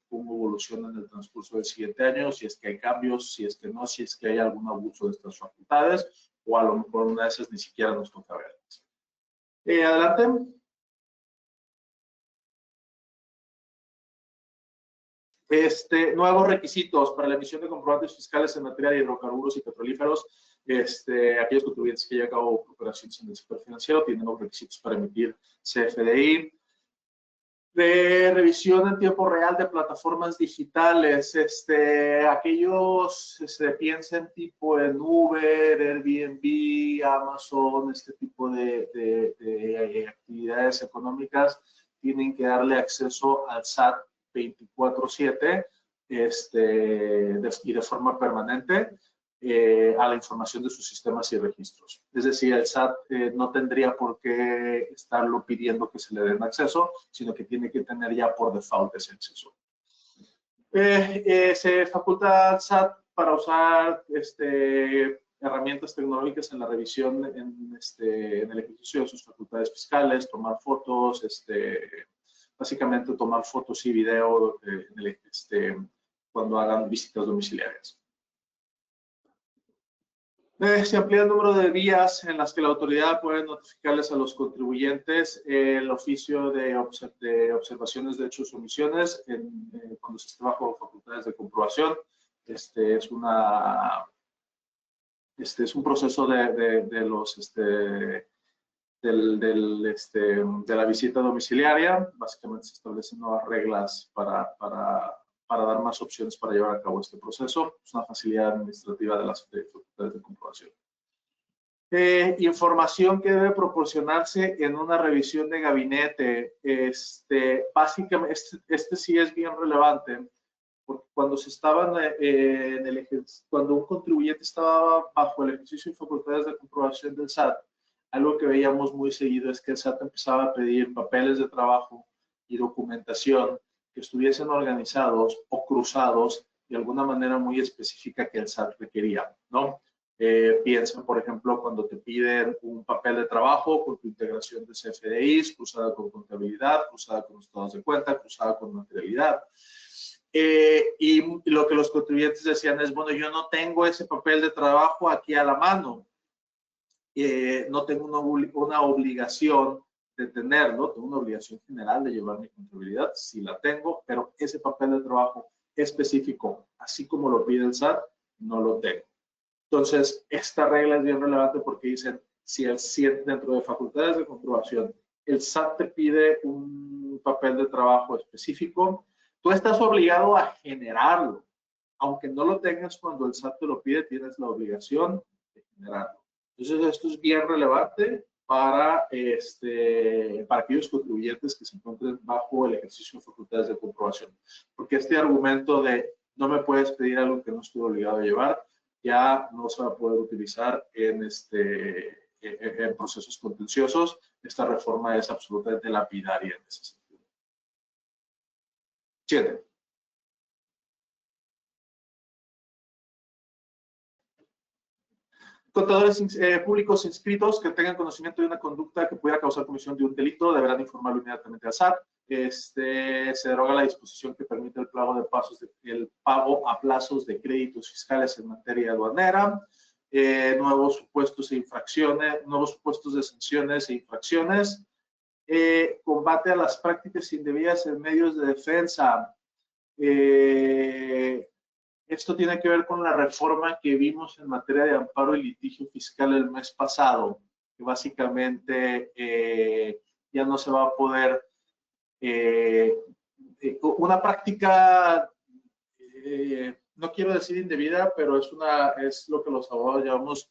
evoluciona en el transcurso del siguiente año, si es que hay cambios, si es que no, si es que hay algún abuso de estas facultades, o a lo mejor una de esas ni siquiera nos toca verlas. Adelante. Nuevos requisitos para la emisión de comprobantes fiscales en materia de hidrocarburos y petrolíferos. Aquellos contribuyentes que llevan a cabo operaciones en el sector financiero tienen los requisitos para emitir CFDI. De revisión en tiempo real de plataformas digitales, aquellos piensen tipo en Uber, Airbnb, Amazon, este tipo de actividades económicas, tienen que darle acceso al SAT 24/7 y de forma permanente a la información de sus sistemas y registros. Es decir, el SAT no tendría por qué estarlo pidiendo que se le den acceso, sino que tiene que tener ya por default ese acceso. Se faculta al SAT para usar herramientas tecnológicas en la revisión en el ejercicio de sus facultades fiscales, tomar fotos, básicamente tomar fotos y video cuando hagan visitas domiciliarias. Se amplía el número de vías en las que la autoridad puede notificarles a los contribuyentes el oficio de observaciones de hechos o omisiones cuando se esté bajo facultades de comprobación. Es un proceso de la visita domiciliaria. Básicamente se establecen nuevas reglas para dar más opciones para llevar a cabo este proceso. Es una facilidad administrativa de las facultades de comprobación. Información que debe proporcionarse en una revisión de gabinete. Básicamente, sí es bien relevante, porque cuando cuando un contribuyente estaba bajo el ejercicio de facultades de comprobación del SAT, algo que veíamos muy seguido es que el SAT empezaba a pedir papeles de trabajo y documentación que estuviesen organizados o cruzados de alguna manera muy específica que el SAT requería, ¿no? Piensa, por ejemplo, cuando te piden un papel de trabajo con tu integración de CFDIs, cruzada con contabilidad, cruzada con estados de cuenta, cruzada con materialidad. Y lo que los contribuyentes decían es, bueno, yo no tengo ese papel de trabajo aquí a la mano. No tengo una obligación de tenerlo, tengo una obligación general de llevar mi contabilidad, sí la tengo, pero ese papel de trabajo específico, así como lo pide el SAT, no lo tengo. Entonces, esta regla es bien relevante porque dicen, si dentro de facultades de comprobación, el SAT te pide un papel de trabajo específico, tú estás obligado a generarlo. Aunque no lo tengas cuando el SAT te lo pide, tienes la obligación de generarlo. Entonces, esto es bien relevante para aquellos contribuyentes que se encuentren bajo el ejercicio de facultades de comprobación. Porque este argumento de no me puedes pedir algo que no estoy obligado a llevar, ya no se va a poder utilizar en procesos contenciosos. Esta reforma es absolutamente lapidaria en ese sentido. 7. Contadores públicos inscritos que tengan conocimiento de una conducta que pudiera causar comisión de un delito deberán informarlo inmediatamente al SAT. Se deroga la disposición que permite el pago a plazos de créditos fiscales en materia aduanera, nuevos supuestos de sanciones e infracciones, combate a las prácticas indebidas en medios de defensa. Esto tiene que ver con la reforma que vimos en materia de amparo y litigio fiscal el mes pasado, que básicamente ya no se va a poder, una práctica, no quiero decir indebida, pero es lo que los abogados llamamos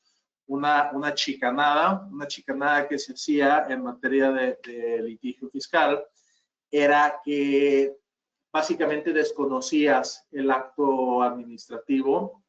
una chicanada que se hacía en materia de litigio fiscal, era que básicamente desconocías el acto administrativo,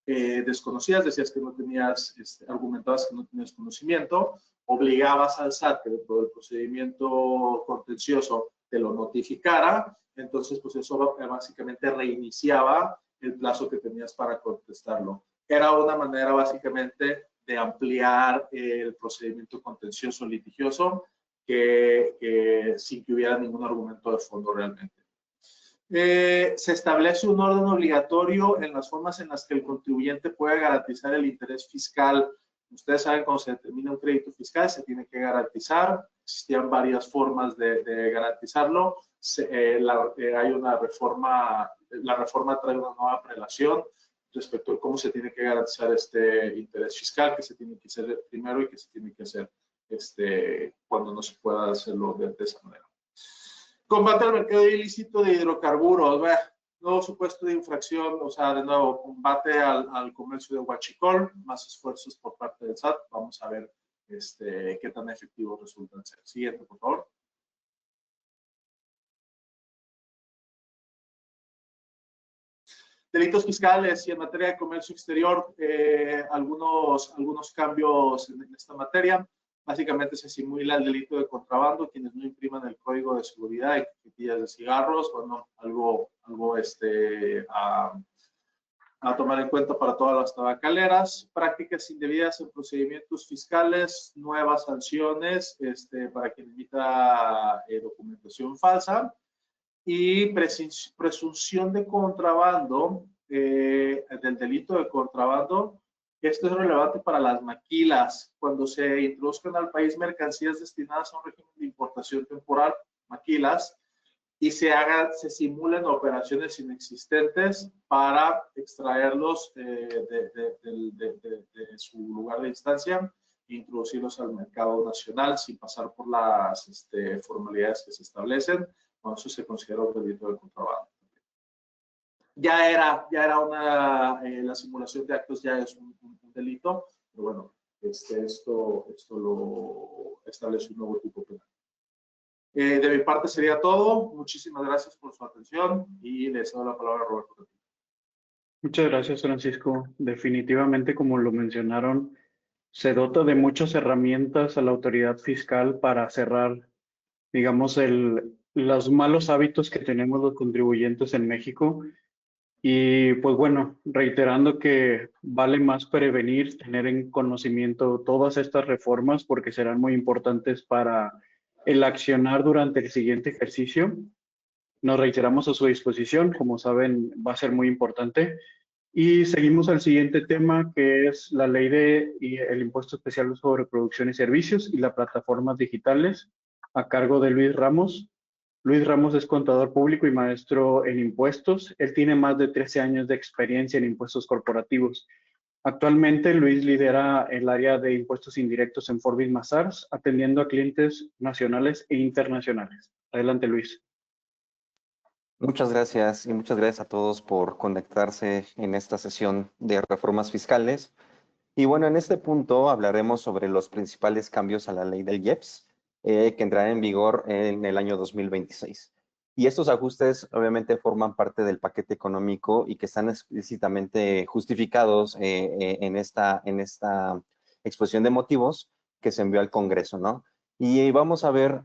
decías que no tenías, argumentabas que no tenías conocimiento, obligabas al SAT que dentro del procedimiento contencioso te lo notificara, entonces pues eso básicamente reiniciaba el plazo que tenías para contestarlo. Era una manera básicamente de ampliar el procedimiento contencioso litigioso sin que hubiera ningún argumento de fondo realmente. Se establece un orden obligatorio en las formas en las que el contribuyente puede garantizar el interés fiscal. Ustedes saben, cuando se determina un crédito fiscal, se tiene que garantizar. Existían varias formas de garantizarlo. Hay una reforma, la reforma trae una nueva prelación respecto a cómo se tiene que garantizar este interés fiscal, que se tiene que hacer primero y que se tiene que hacer cuando no se pueda hacerlo de esa manera. Combate al mercado ilícito de hidrocarburos, nuevo supuesto de infracción, o sea, de nuevo, combate al comercio de huachicol, más esfuerzos por parte del SAT. Vamos a ver qué tan efectivos resultan ser. Siguiente, por favor. Delitos fiscales y en materia de comercio exterior, algunos cambios en esta materia. Básicamente se simula el delito de contrabando, quienes no impriman el código de seguridad y cajetillas de cigarros, bueno, algo a tomar en cuenta para todas las tabacaleras. Prácticas indebidas en procedimientos fiscales, nuevas sanciones para quien emita documentación falsa y presunción de contrabando, del delito de contrabando. Esto es relevante para las maquilas. Cuando se introduzcan al país mercancías destinadas a un régimen de importación temporal, maquilas, y se simulen operaciones inexistentes para extraerlos de su lugar de instancia e introducirlos al mercado nacional sin pasar por las formalidades que se establecen. Bueno, eso se considera un delito de contrabando. Ya era la simulación de actos ya es un delito, pero bueno, esto lo establece un nuevo tipo penal. De mi parte sería todo. Muchísimas gracias por su atención y le cedo la palabra a Roberto. Muchas gracias, Francisco. Definitivamente, como lo mencionaron, se dota de muchas herramientas a la autoridad fiscal para cerrar, digamos, los malos hábitos que tenemos los contribuyentes en México. Y pues bueno, reiterando que vale más prevenir, tener en conocimiento todas estas reformas porque serán muy importantes para el accionar durante el siguiente ejercicio. Nos reiteramos a su disposición, como saben, va a ser muy importante. Y seguimos al siguiente tema, que es la ley de y el impuesto especial sobre producción y servicios y las plataformas digitales, a cargo de Luis Ramos. Luis Ramos es contador público y maestro en impuestos. Él tiene más de 13 años de experiencia en impuestos corporativos. Actualmente, Luis lidera el área de impuestos indirectos en Forbis Mazars, atendiendo a clientes nacionales e internacionales. Adelante, Luis. Muchas gracias y muchas gracias a todos por conectarse en esta sesión de reformas fiscales. Y bueno, en este punto hablaremos sobre los principales cambios a la ley del IEPS que entrará en vigor en el año 2026. Y estos ajustes obviamente forman parte del paquete económico y que están explícitamente justificados en esta exposición de motivos que se envió al Congreso, ¿no? Y vamos a ver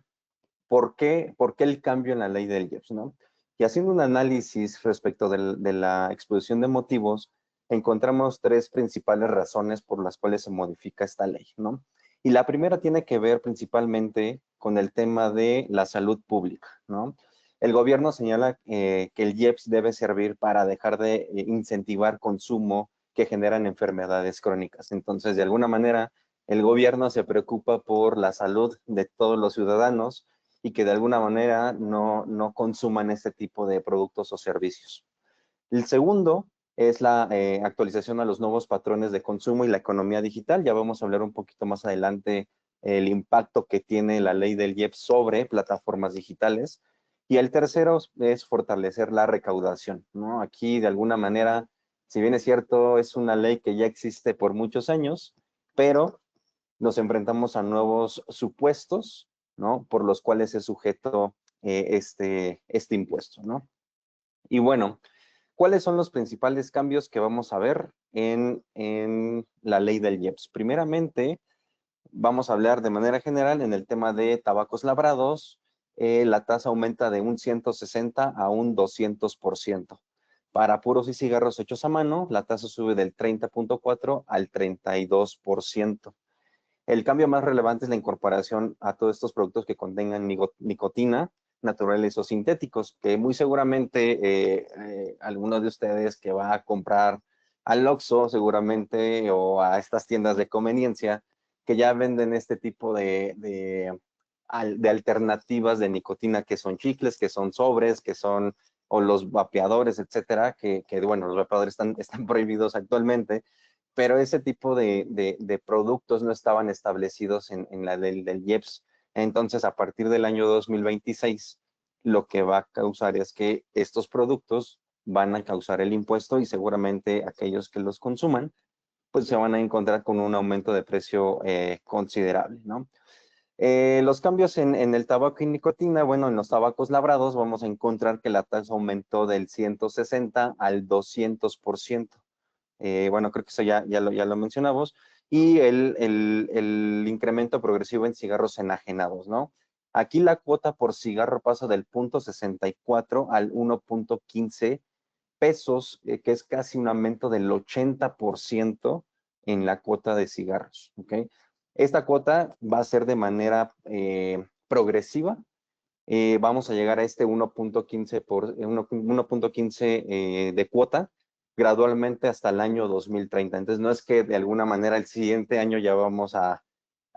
por qué el cambio en la ley del IEPS, ¿no? Y haciendo un análisis respecto de la exposición de motivos, encontramos tres principales razones por las cuales se modifica esta ley, ¿no? Y la primera tiene que ver principalmente con el tema de la salud pública, ¿no? El gobierno señala que el IEPS debe servir para dejar de incentivar consumo que generan enfermedades crónicas. Entonces, de alguna manera, el gobierno se preocupa por la salud de todos los ciudadanos y que de alguna manera no consuman este tipo de productos o servicios. El segundo es la actualización a los nuevos patrones de consumo y la economía digital. Ya vamos a hablar un poquito más adelante el impacto que tiene la ley del IEPS sobre plataformas digitales. Y el tercero es fortalecer la recaudación, ¿no? Aquí, de alguna manera, si bien es cierto, es una ley que ya existe por muchos años, pero nos enfrentamos a nuevos supuestos, ¿no? Por los cuales es sujeto este impuesto, ¿no? Y bueno, ¿cuáles son los principales cambios que vamos a ver en la ley del IEPS? Primeramente, vamos a hablar de manera general en el tema de tabacos labrados. La tasa aumenta de un 160 a un 200%. Para puros y cigarros hechos a mano, la tasa sube del 30.4 al 32%. El cambio más relevante es la incorporación a todos estos productos que contengan nicotina, naturales o sintéticos, que muy seguramente alguno de ustedes que va a comprar al Oxxo seguramente o a estas tiendas de conveniencia que ya venden este tipo de alternativas de nicotina, que son chicles, que son sobres, que son o los vapeadores, etcétera, que bueno, los vapeadores están prohibidos actualmente, pero ese tipo de productos no estaban establecidos en la ley del IEPS. Entonces, a partir del año 2026, lo que va a causar es que estos productos van a causar el impuesto y seguramente aquellos que los consuman, pues se van a encontrar con un aumento de precio considerable, ¿no? Los cambios en el tabaco y nicotina, bueno, en los tabacos labrados vamos a encontrar que la tasa aumentó del 160 al 200%. Bueno, creo que eso ya lo mencionamos. Y el incremento progresivo en cigarros enajenados, ¿no? Aquí la cuota por cigarro pasa del 0.64 al 1.15 pesos, que es casi un aumento del 80% en la cuota de cigarros, ¿ok? Esta cuota va a ser de manera progresiva. Vamos a llegar a este 1.15 de cuota gradualmente hasta el año 2030. Entonces, no es que de alguna manera el siguiente año ya vamos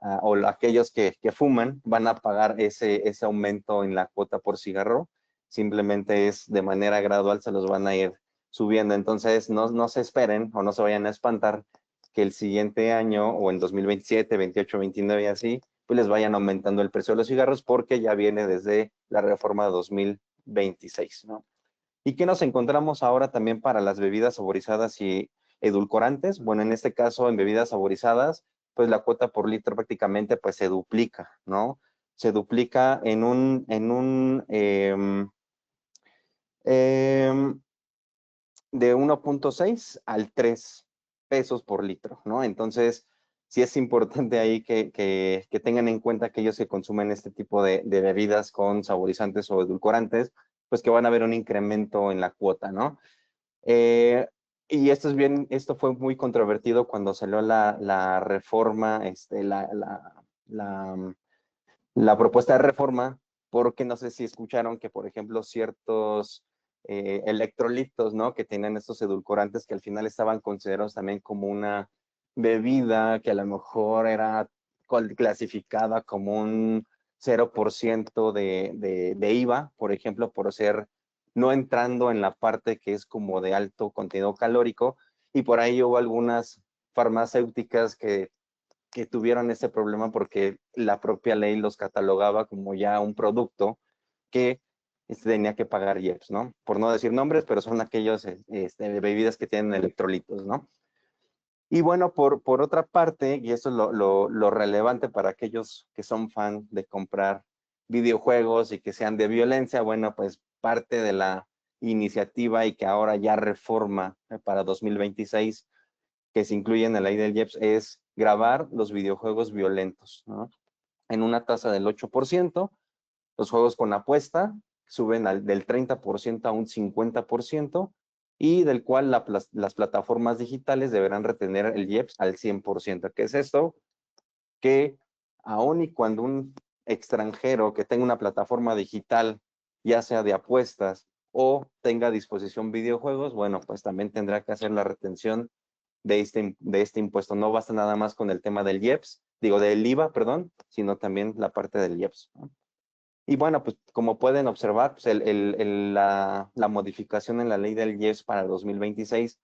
o aquellos que fuman van a pagar ese aumento en la cuota por cigarro, simplemente es de manera gradual, se los van a ir subiendo. Entonces, no se esperen o no se vayan a espantar que el siguiente año o en 2027, 28, 29 y así, pues les vayan aumentando el precio de los cigarros porque ya viene desde la reforma de 2026, ¿no? ¿Y qué nos encontramos ahora también para las bebidas saborizadas y edulcorantes? Bueno, en este caso, en bebidas saborizadas, pues la cuota por litro prácticamente pues se duplica, ¿no? Se duplica de 1.6 al 3 pesos por litro, ¿no? Entonces, sí es importante ahí que tengan en cuenta aquellos que consumen este tipo de bebidas con saborizantes o edulcorantes, pues que van a ver un incremento en la cuota, ¿no? Y esto fue muy controvertido cuando salió la reforma, la propuesta de reforma, porque no sé si escucharon que, por ejemplo, ciertos electrolitos, ¿no? Que tenían estos edulcorantes que al final estaban considerados también como una bebida que a lo mejor era clasificada como un 0% de IVA, por ejemplo, por ser no entrando en la parte que es como de alto contenido calórico, y por ahí hubo algunas farmacéuticas que tuvieron ese problema porque la propia ley los catalogaba como ya un producto que tenía que pagar IEPS, ¿no? Por no decir nombres, pero son aquellos bebidas que tienen electrolitos, ¿no? Y bueno, por otra parte, y esto es lo relevante para aquellos que son fan de comprar videojuegos y que sean de violencia, bueno, pues parte de la iniciativa y que ahora ya reforma para 2026 que se incluye en la ley del IEPS es grabar los videojuegos violentos, ¿no? En una tasa del 8%, los juegos con apuesta suben del 30% a un 50%, y del cual las plataformas digitales deberán retener el IEPS al 100%. ¿Qué es esto? Que aun y cuando un extranjero que tenga una plataforma digital, ya sea de apuestas o tenga a disposición videojuegos, bueno, pues también tendrá que hacer la retención de este impuesto. No basta nada más con el tema del IEPS, del IVA, perdón, sino también la parte del IEPS, ¿no? Y bueno, pues como pueden observar, pues la modificación en la ley del IEPS para 2026,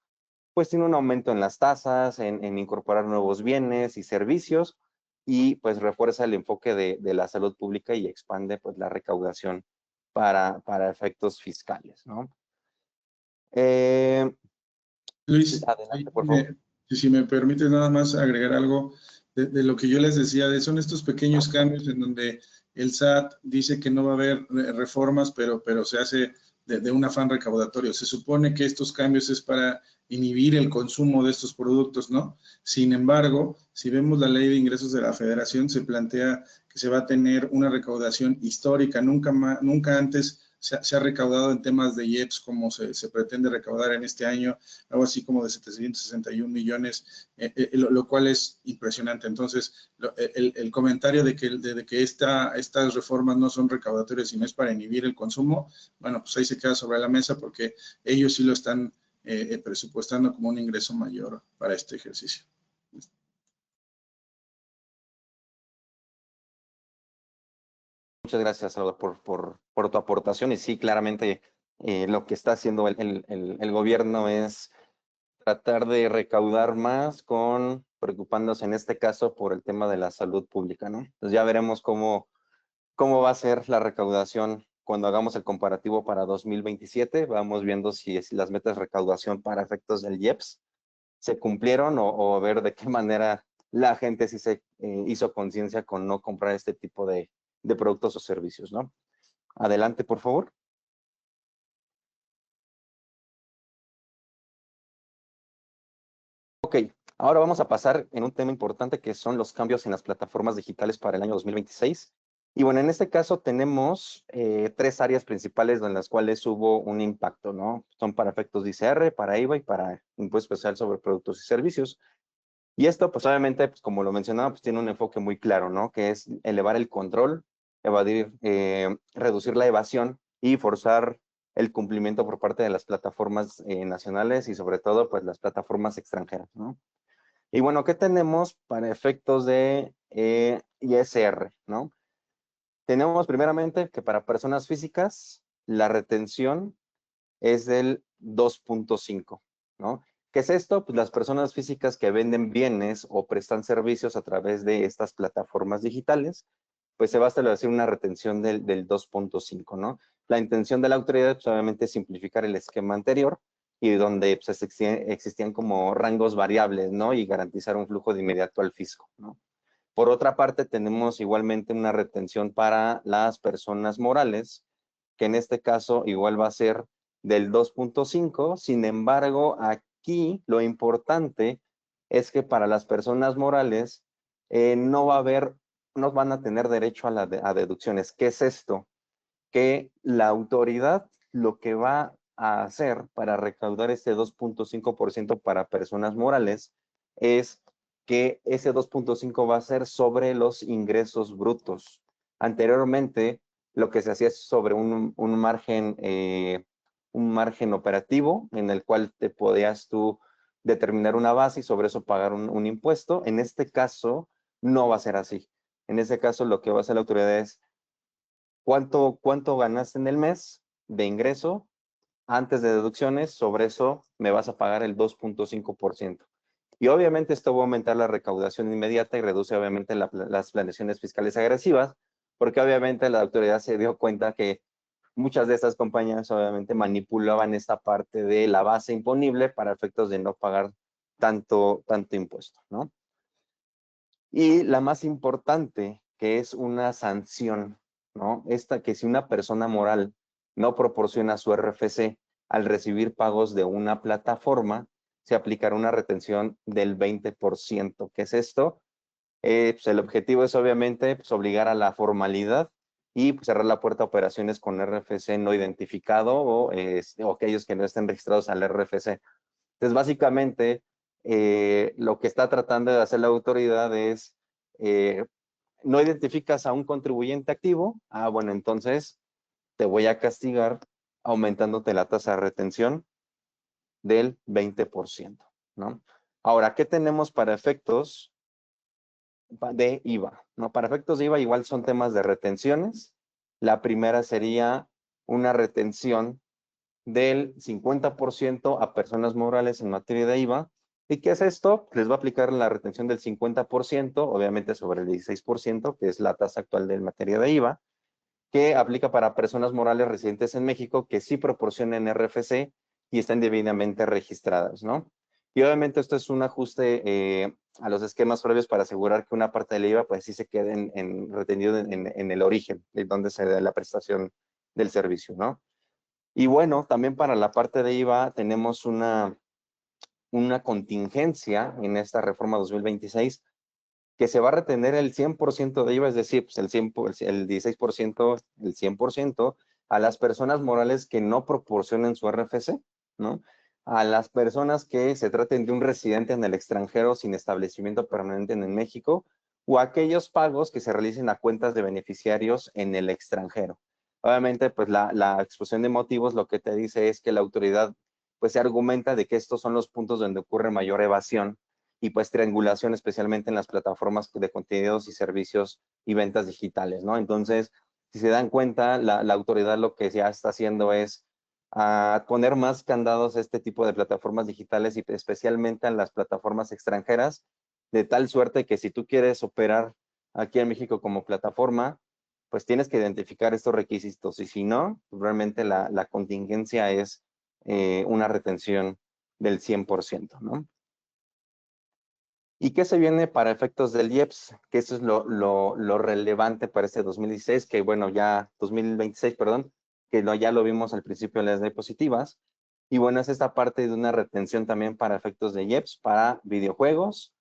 pues tiene un aumento en las tasas, en incorporar nuevos bienes y servicios, y pues refuerza el enfoque de la salud pública y expande pues la recaudación para efectos fiscales, ¿no? Luis, Adelante, por favor. si me permites nada más agregar algo de lo que yo les decía, son estos pequeños cambios en donde el SAT dice que no va a haber reformas, pero se hace de un afán recaudatorio. Se supone que estos cambios es para inhibir el consumo de estos productos, ¿no? Sin embargo, si vemos la ley de ingresos de la Federación, se plantea que se va a tener una recaudación histórica. Nunca antes se ha recaudado en temas de IEPS como se pretende recaudar en este año, algo así como de 761 millones, lo cual es impresionante. Entonces, el comentario de que estas reformas no son recaudatorias, sino es para inhibir el consumo, bueno, pues ahí se queda sobre la mesa porque ellos sí lo están presupuestando como un ingreso mayor para este ejercicio. Muchas gracias, Salvador, por tu aportación. Y sí, claramente lo que está haciendo el gobierno es tratar de recaudar más preocupándose en este caso por el tema de la salud pública, ¿no? Entonces ya veremos cómo va a ser la recaudación cuando hagamos el comparativo para 2027. Vamos viendo si las metas de recaudación para efectos del IEPS se cumplieron o ver de qué manera la gente sí se hizo conciencia con no comprar este tipo de productos o servicios, ¿no? Adelante, por favor. Ok, ahora vamos a pasar en un tema importante que son los cambios en las plataformas digitales para el año 2026. Y bueno, en este caso tenemos 3 áreas principales en las cuales hubo un impacto, ¿no? Son para efectos de ICR, para IVA y para impuesto especial sobre productos y servicios. Y esto, pues obviamente, pues, como lo mencionaba, pues tiene un enfoque muy claro, ¿no? Que es elevar el control, reducir la evasión y forzar el cumplimiento por parte de las plataformas nacionales y sobre todo, pues las plataformas extranjeras, ¿no? Y bueno, ¿qué tenemos para efectos de ISR, ¿no? Tenemos primeramente que para personas físicas la retención es del 2.5, ¿no? ¿Qué es esto? Pues las personas físicas que venden bienes o prestan servicios a través de estas plataformas digitales, pues se va a establecer una retención del 2.5, ¿no? La intención de la autoridad, pues, obviamente, es simplificar el esquema anterior y donde pues, existían como rangos variables, ¿no? Y garantizar un flujo de inmediato al fisco, ¿no? Por otra parte, tenemos igualmente una retención para las personas morales, que en este caso igual va a ser del 2.5. Sin embargo, aquí lo importante es que para las personas morales no van a tener derecho a deducciones. ¿Qué es esto? Que la autoridad lo que va a hacer para recaudar este 2.5% para personas morales es que ese 2.5 va a ser sobre los ingresos brutos. Anteriormente, lo que se hacía es sobre un margen operativo en el cual te podías tú determinar una base y sobre eso pagar un impuesto. En este caso, no va a ser así. En este caso, lo que va a hacer la autoridad es cuánto ganaste en el mes de ingreso antes de deducciones, sobre eso me vas a pagar el 2.5%. Y obviamente esto va a aumentar la recaudación inmediata y reduce obviamente las planeaciones fiscales agresivas, porque obviamente la autoridad se dio cuenta que muchas de estas compañías obviamente manipulaban esta parte de la base imponible para efectos de no pagar tanto impuesto, ¿no? Y la más importante, que es una sanción, ¿no? Esta que si una persona moral no proporciona su RFC al recibir pagos de una plataforma, se aplicará una retención del 20%. ¿Qué es esto? Pues el objetivo es obviamente pues, obligar a la formalidad y pues, cerrar la puerta a operaciones con RFC no identificado o aquellos que no estén registrados al RFC. Entonces, básicamente, lo que está tratando de hacer la autoridad es, no identificas a un contribuyente activo, bueno, entonces te voy a castigar aumentándote la tasa de retención del 20%, ¿no? Ahora, ¿qué tenemos para efectos de IVA? ¿No? Para efectos de IVA igual son temas de retenciones. La primera sería una retención del 50% a personas morales en materia de IVA. ¿Y qué es esto? Les va a aplicar la retención del 50%, obviamente sobre el 16%, que es la tasa actual de materia de IVA, que aplica para personas morales residentes en México que sí proporcionen RFC y estén debidamente registradas, ¿no? Y obviamente esto es un ajuste a los esquemas previos para asegurar que una parte del IVA pues sí se quede retenido en el origen, de donde se da la prestación del servicio, ¿no? Y bueno, también para la parte de IVA tenemos una contingencia en esta reforma 2026 que se va a retener el 100% de IVA, es decir, pues el 16%, el 100% a las personas morales que no proporcionen su RFC, ¿no? A las personas que se traten de un residente en el extranjero sin establecimiento permanente en México o aquellos pagos que se realicen a cuentas de beneficiarios en el extranjero. Obviamente, pues la exposición de motivos lo que te dice es que la autoridad pues se argumenta de que estos son los puntos donde ocurre mayor evasión y pues triangulación, especialmente en las plataformas de contenidos y servicios y ventas digitales, ¿no? Entonces, si se dan cuenta, la autoridad lo que ya está haciendo es poner más candados a este tipo de plataformas digitales y especialmente a las plataformas extranjeras, de tal suerte que si tú quieres operar aquí en México como plataforma, pues tienes que identificar estos requisitos y si no, realmente la contingencia es una retención del 100%, ¿no? ¿Y qué se viene para efectos del IEPS? Que eso es lo relevante para este 2016, que bueno, ya 2026, perdón, que ya lo vimos al principio de las diapositivas. Y bueno, es esta parte de una retención también para efectos de IEPS, para videojuegos,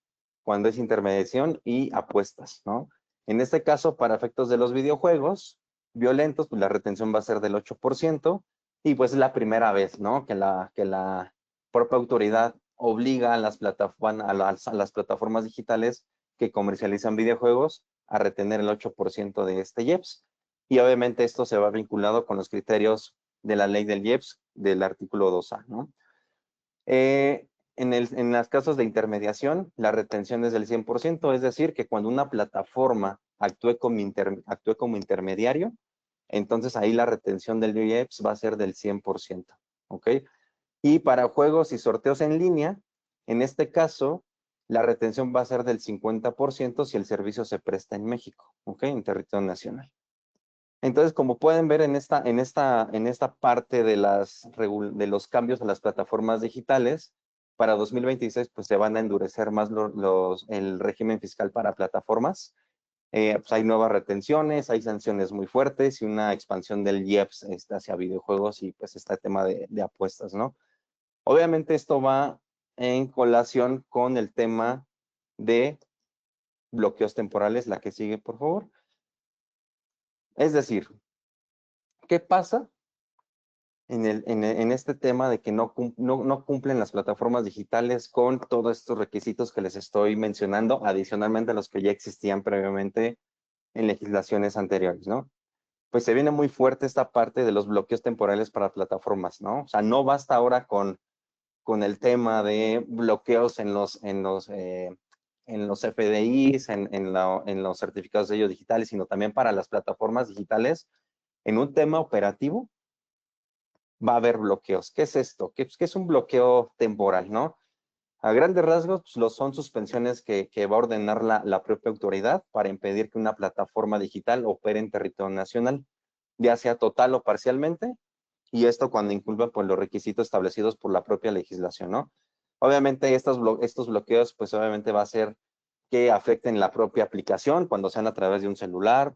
cuando es intermediación y apuestas, ¿no? En este caso, para efectos de los videojuegos violentos, pues la retención va a ser del 8%, y pues es la primera vez, ¿no? Que la propia autoridad obliga a las plataformas digitales que comercializan videojuegos a retener el 8% de este IEPS. Y obviamente esto se va vinculado con los criterios de la ley del IEPS del artículo 2A, ¿no? En los casos de intermediación, la retención es del 100%, es decir, que cuando una plataforma actúe como intermediario, entonces ahí la retención del IEPS va a ser del 100%, ¿ok? Y para juegos y sorteos en línea, en este caso, la retención va a ser del 50% si el servicio se presta en México, ¿ok? En territorio nacional. Entonces, como pueden ver en esta parte de los cambios a las plataformas digitales, para 2026 pues se van a endurecer más el régimen fiscal para plataformas. Pues hay nuevas retenciones, hay sanciones muy fuertes y una expansión del IEPS hacia videojuegos y pues este tema de apuestas, ¿no? Obviamente esto va en colación con el tema de bloqueos temporales, la que sigue, por favor. Es decir, ¿qué pasa en este tema de que no cumplen las plataformas digitales con todos estos requisitos que les estoy mencionando, adicionalmente a los que ya existían previamente en legislaciones anteriores, ¿no? Pues se viene muy fuerte esta parte de los bloqueos temporales para plataformas, ¿no? O sea, no basta ahora con el tema de bloqueos en los FDIs, en los certificados de sellos digitales, sino también para las plataformas digitales. En un tema operativo va a haber bloqueos. ¿Qué es esto? ¿Qué es un bloqueo temporal, no? A grandes rasgos, pues, son suspensiones que va a ordenar la propia autoridad para impedir que una plataforma digital opere en territorio nacional, ya sea total o parcialmente, y esto cuando inculpa pues, los requisitos establecidos por la propia legislación, ¿no? Obviamente estos bloqueos, pues obviamente va a ser que afecten la propia aplicación cuando sean a través de un celular,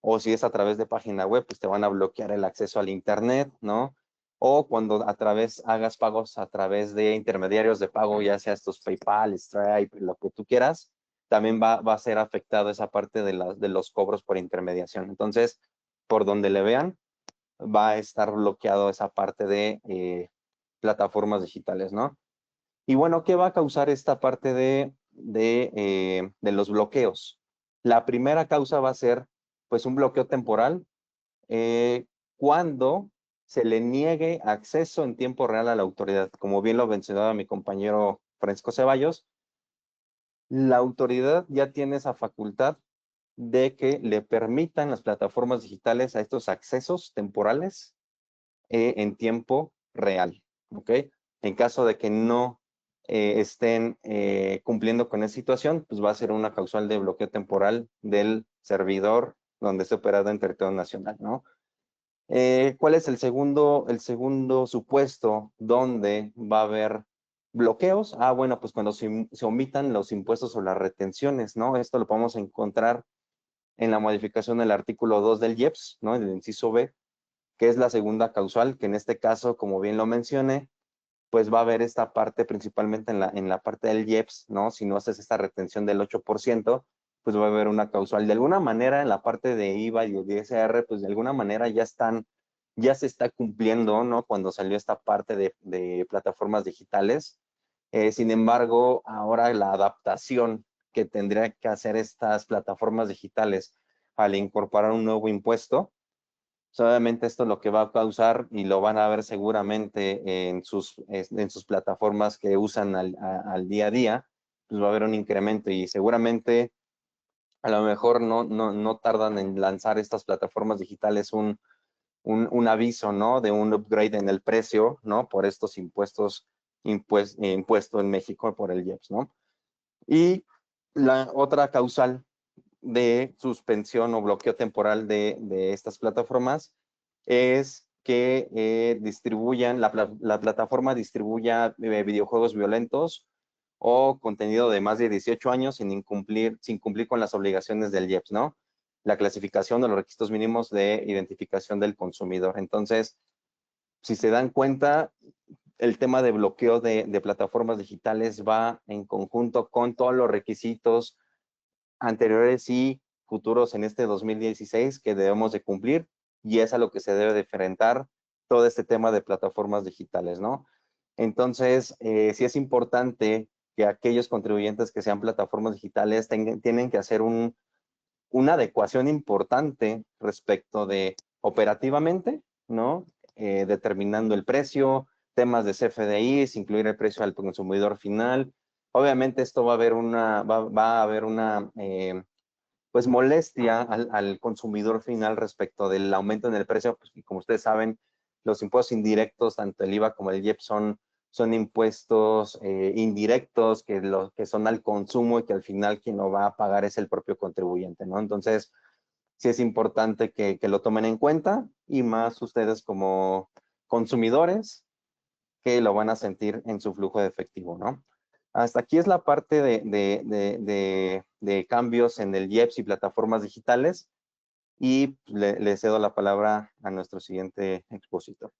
o si es a través de página web, pues te van a bloquear el acceso al internet, ¿no? O cuando hagas pagos a través de intermediarios de pago, ya sea estos PayPal, Stripe, lo que tú quieras, también va a ser afectado esa parte de los cobros por intermediación. Entonces, por donde le vean, va a estar bloqueado esa parte de plataformas digitales, ¿no? Y bueno, ¿qué va a causar esta parte de los bloqueos? La primera causa va a ser, pues, un bloqueo temporal cuando se le niegue acceso en tiempo real a la autoridad. Como bien lo mencionaba mi compañero Francisco Ceballos, la autoridad ya tiene esa facultad de que le permitan las plataformas digitales a estos accesos temporales en tiempo real, ¿ok? En caso de que no estén cumpliendo con esa situación, pues va a ser una causal de bloqueo temporal del servidor donde esté operado en territorio nacional, ¿no? ¿Cuál es el segundo supuesto donde va a haber bloqueos? Ah, bueno, pues cuando se omitan los impuestos o las retenciones, ¿no? Esto lo podemos encontrar en la modificación del artículo 2 del IEPS, ¿no? En el inciso B, que es la segunda causal, que en este caso, como bien lo mencioné, pues va a haber esta parte principalmente en la parte del IEPS, ¿no? Si no haces esta retención del 8%, pues va a haber una causal. De alguna manera, en la parte de IVA y de ISR, pues de alguna manera ya se está cumpliendo, ¿no? Cuando salió esta parte de plataformas digitales. Sin embargo, ahora la adaptación que tendría que hacer estas plataformas digitales al incorporar un nuevo impuesto, obviamente esto lo que va a causar, y lo van a ver seguramente en sus plataformas que usan al día a día, pues va a haber un incremento y seguramente a lo mejor no tardan en lanzar estas plataformas digitales un aviso, ¿no? De un upgrade en el precio, ¿no? Por estos impuestos impuesto en México por el IEPS, ¿no? Y la otra causal de suspensión o bloqueo temporal de estas plataformas es que la plataforma distribuya videojuegos violentos o contenido de más de 18 años sin cumplir con las obligaciones del IEPS, ¿no? La clasificación de los requisitos mínimos de identificación del consumidor. Entonces, si se dan cuenta, el tema de bloqueo de plataformas digitales va en conjunto con todos los requisitos anteriores y futuros en este 2016 que debemos de cumplir, y es a lo que se debe de enfrentar todo este tema de plataformas digitales, ¿no? Entonces, sí es importante que aquellos contribuyentes que sean plataformas digitales tienen que hacer una adecuación importante respecto de operativamente, ¿no? Determinando el precio, temas de CFDIs, incluir el precio al consumidor final. Obviamente esto va a haber una pues molestia al consumidor final respecto del aumento en el precio, pues, y como ustedes saben, los impuestos indirectos, tanto el IVA como el IEPS, son impuestos indirectos que son al consumo y que al final quien lo va a pagar es el propio contribuyente, ¿no? Entonces, sí es importante que lo tomen en cuenta, y más ustedes como consumidores que lo van a sentir en su flujo de efectivo, ¿no? Hasta aquí es la parte de cambios en el IEPS y plataformas digitales, y le cedo la palabra a nuestro siguiente expositor.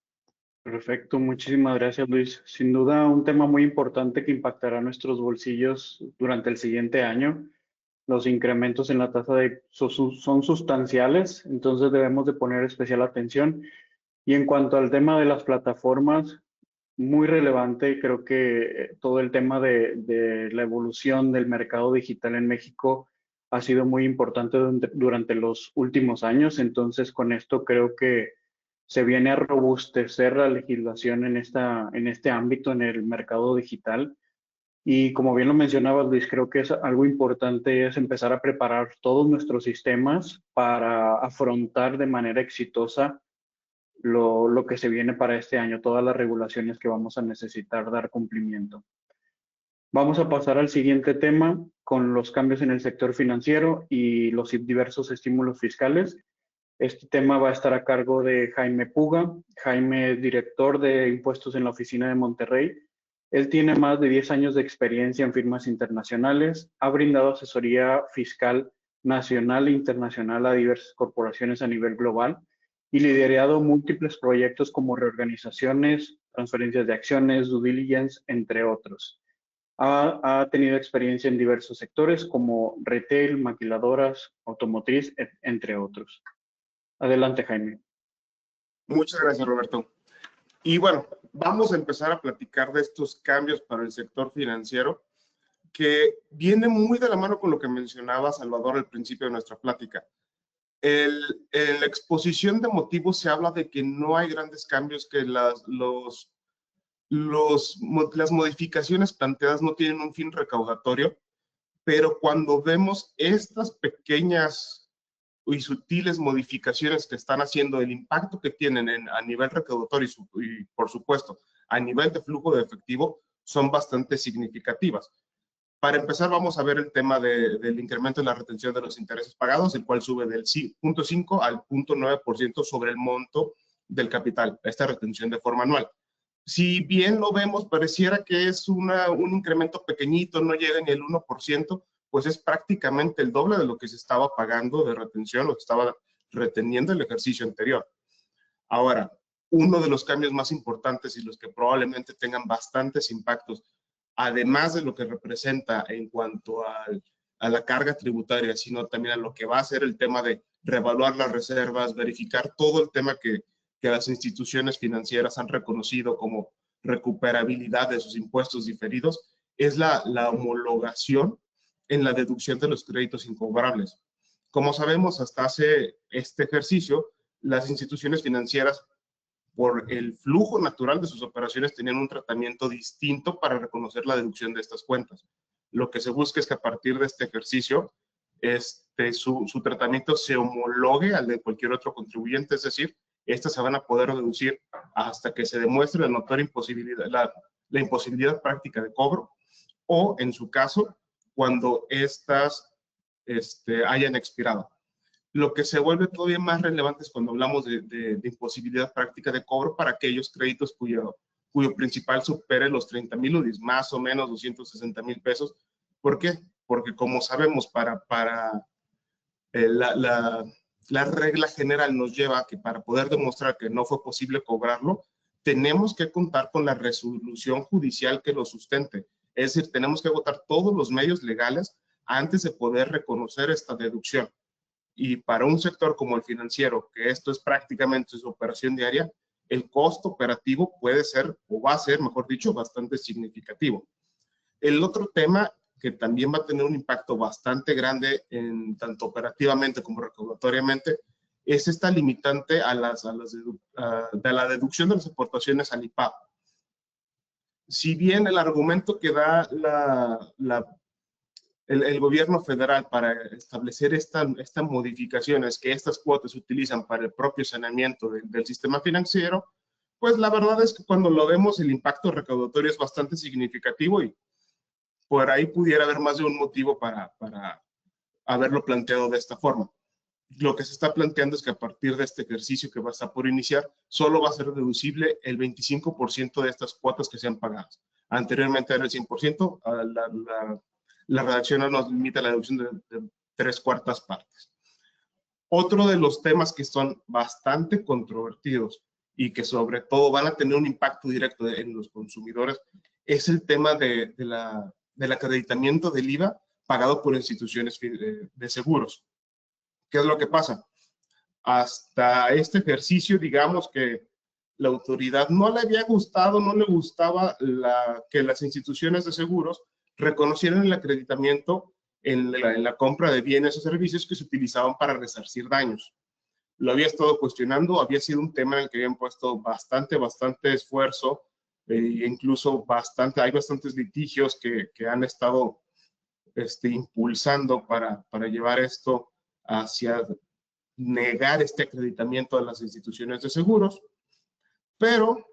Perfecto, muchísimas gracias, Luis. Sin duda, un tema muy importante que impactará nuestros bolsillos durante el siguiente año. Los incrementos en la tasa son sustanciales, entonces debemos de poner especial atención. Y en cuanto al tema de las plataformas, muy relevante, creo que todo el tema de la evolución del mercado digital en México ha sido muy importante durante los últimos años. Entonces, con esto creo que se viene a robustecer la legislación en este ámbito, en el mercado digital. Y como bien lo mencionabas, Luis, creo que es algo importante es empezar a preparar todos nuestros sistemas para afrontar de manera exitosa lo que se viene para este año, todas las regulaciones que vamos a necesitar dar cumplimiento. Vamos a pasar al siguiente tema con los cambios en el sector financiero y los diversos estímulos fiscales. Este tema va a estar a cargo de Jaime Puga. Jaime es director de impuestos en la oficina de Monterrey. Él tiene más de 10 años de experiencia en firmas internacionales, ha brindado asesoría fiscal nacional e internacional a diversas corporaciones a nivel global y liderado múltiples proyectos como reorganizaciones, transferencias de acciones, due diligence, entre otros. Ha tenido experiencia en diversos sectores como retail, maquiladoras, automotriz, entre otros. Adelante, Jaime. Muchas gracias, Roberto. Y bueno, vamos a empezar a platicar de estos cambios para el sector financiero, que viene muy de la mano con lo que mencionaba Salvador al principio de nuestra plática. En la exposición de motivos se habla de que no hay grandes cambios, que las modificaciones planteadas no tienen un fin recaudatorio, pero cuando vemos estas pequeñas y sutiles modificaciones que están haciendo, el impacto que tienen a nivel recaudatorio y, por supuesto, a nivel de flujo de efectivo, son bastante significativas. Para empezar, vamos a ver el tema del incremento en la retención de los intereses pagados, el cual sube del 0.5 al 0.9% sobre el monto del capital, esta retención de forma anual. Si bien lo vemos, pareciera que es un incremento pequeñito, no llega ni el 1%, pues es prácticamente el doble de lo que se estaba pagando de retención, lo que estaba reteniendo el ejercicio anterior. Ahora, uno de los cambios más importantes y los que probablemente tengan bastantes impactos, además de lo que representa en cuanto a la carga tributaria, sino también a lo que va a ser el tema de reevaluar las reservas, verificar todo el tema que las instituciones financieras han reconocido como recuperabilidad de sus impuestos diferidos, es la homologación en la deducción de los créditos incobrables. Como sabemos, hasta hace este ejercicio, las instituciones financieras, por el flujo natural de sus operaciones, tenían un tratamiento distinto para reconocer la deducción de estas cuentas. Lo que se busca es que a partir de este ejercicio, su tratamiento se homologue al de cualquier otro contribuyente, es decir, estas se van a poder deducir hasta que se demuestre la notoria imposibilidad, la imposibilidad práctica de cobro, o en su caso, cuando estas hayan expirado. Lo que se vuelve todavía más relevante es cuando hablamos de imposibilidad práctica de cobro para aquellos créditos cuyo principal supere los 30,000 UDIs, más o menos 260,000 pesos. ¿Por qué? Porque como sabemos, la regla general nos lleva a que para poder demostrar que no fue posible cobrarlo, tenemos que contar con la resolución judicial que lo sustente. Es decir, tenemos que agotar todos los medios legales antes de poder reconocer esta deducción. Y para un sector como el financiero, que esto es prácticamente su operación diaria, el costo operativo puede ser, o va a ser, mejor dicho, bastante significativo. El otro tema que también va a tener un impacto bastante grande, tanto operativamente como recaudatoriamente, es esta limitante de la deducción de las aportaciones al IPAB. Si bien el argumento que da el gobierno federal para establecer esta modificación es que estas cuotas se utilizan para el propio saneamiento del sistema financiero, pues la verdad es que cuando lo vemos el impacto recaudatorio es bastante significativo y por ahí pudiera haber más de un motivo para haberlo planteado de esta forma. Lo que se está planteando es que a partir de este ejercicio que va a estar por iniciar, solo va a ser deducible el 25% de estas cuotas que sean pagadas. Anteriormente era el 100%, la redacción nos limita a la deducción de 3/4 partes. Otro de los temas que son bastante controvertidos y que sobre todo van a tener un impacto directo en los consumidores es el tema del acreditamiento del IVA pagado por instituciones de seguros. ¿Qué es lo que pasa? Hasta este ejercicio, digamos que la autoridad no le había gustado, no le gustaba que las instituciones de seguros reconocieran el acreditamiento en la compra de bienes o servicios que se utilizaban para resarcir daños. Lo había estado cuestionando, había sido un tema en el que habían puesto bastante esfuerzo, incluso hay bastantes litigios que han estado impulsando para llevar esto hacia negar este acreditamiento a las instituciones de seguros, pero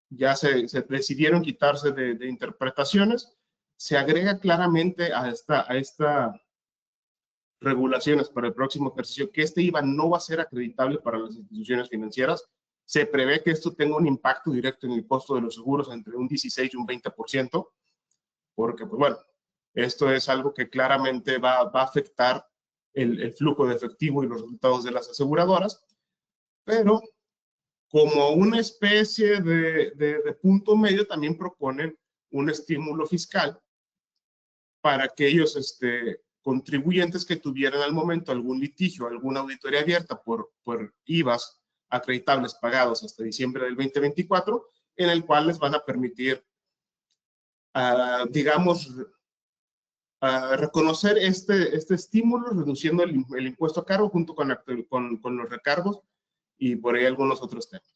ya se decidieron quitarse de interpretaciones. Se agrega claramente a esta regulaciones para el próximo ejercicio que este IVA no va a ser acreditable para las instituciones financieras. Se prevé que esto tenga un impacto directo en el costo de los seguros entre un 16 y un 20%, porque, pues bueno, esto es algo que claramente va a afectar el flujo de efectivo y los resultados de las aseguradoras, pero como una especie de punto medio también proponen un estímulo fiscal para aquellos contribuyentes que tuvieran al momento algún litigio, alguna auditoría abierta por IVAs acreditables pagados hasta diciembre del 2024, en el cual les van a permitir, digamos, reconocer este estímulo, reduciendo el impuesto a cargo junto con los recargos y por ahí algunos otros temas.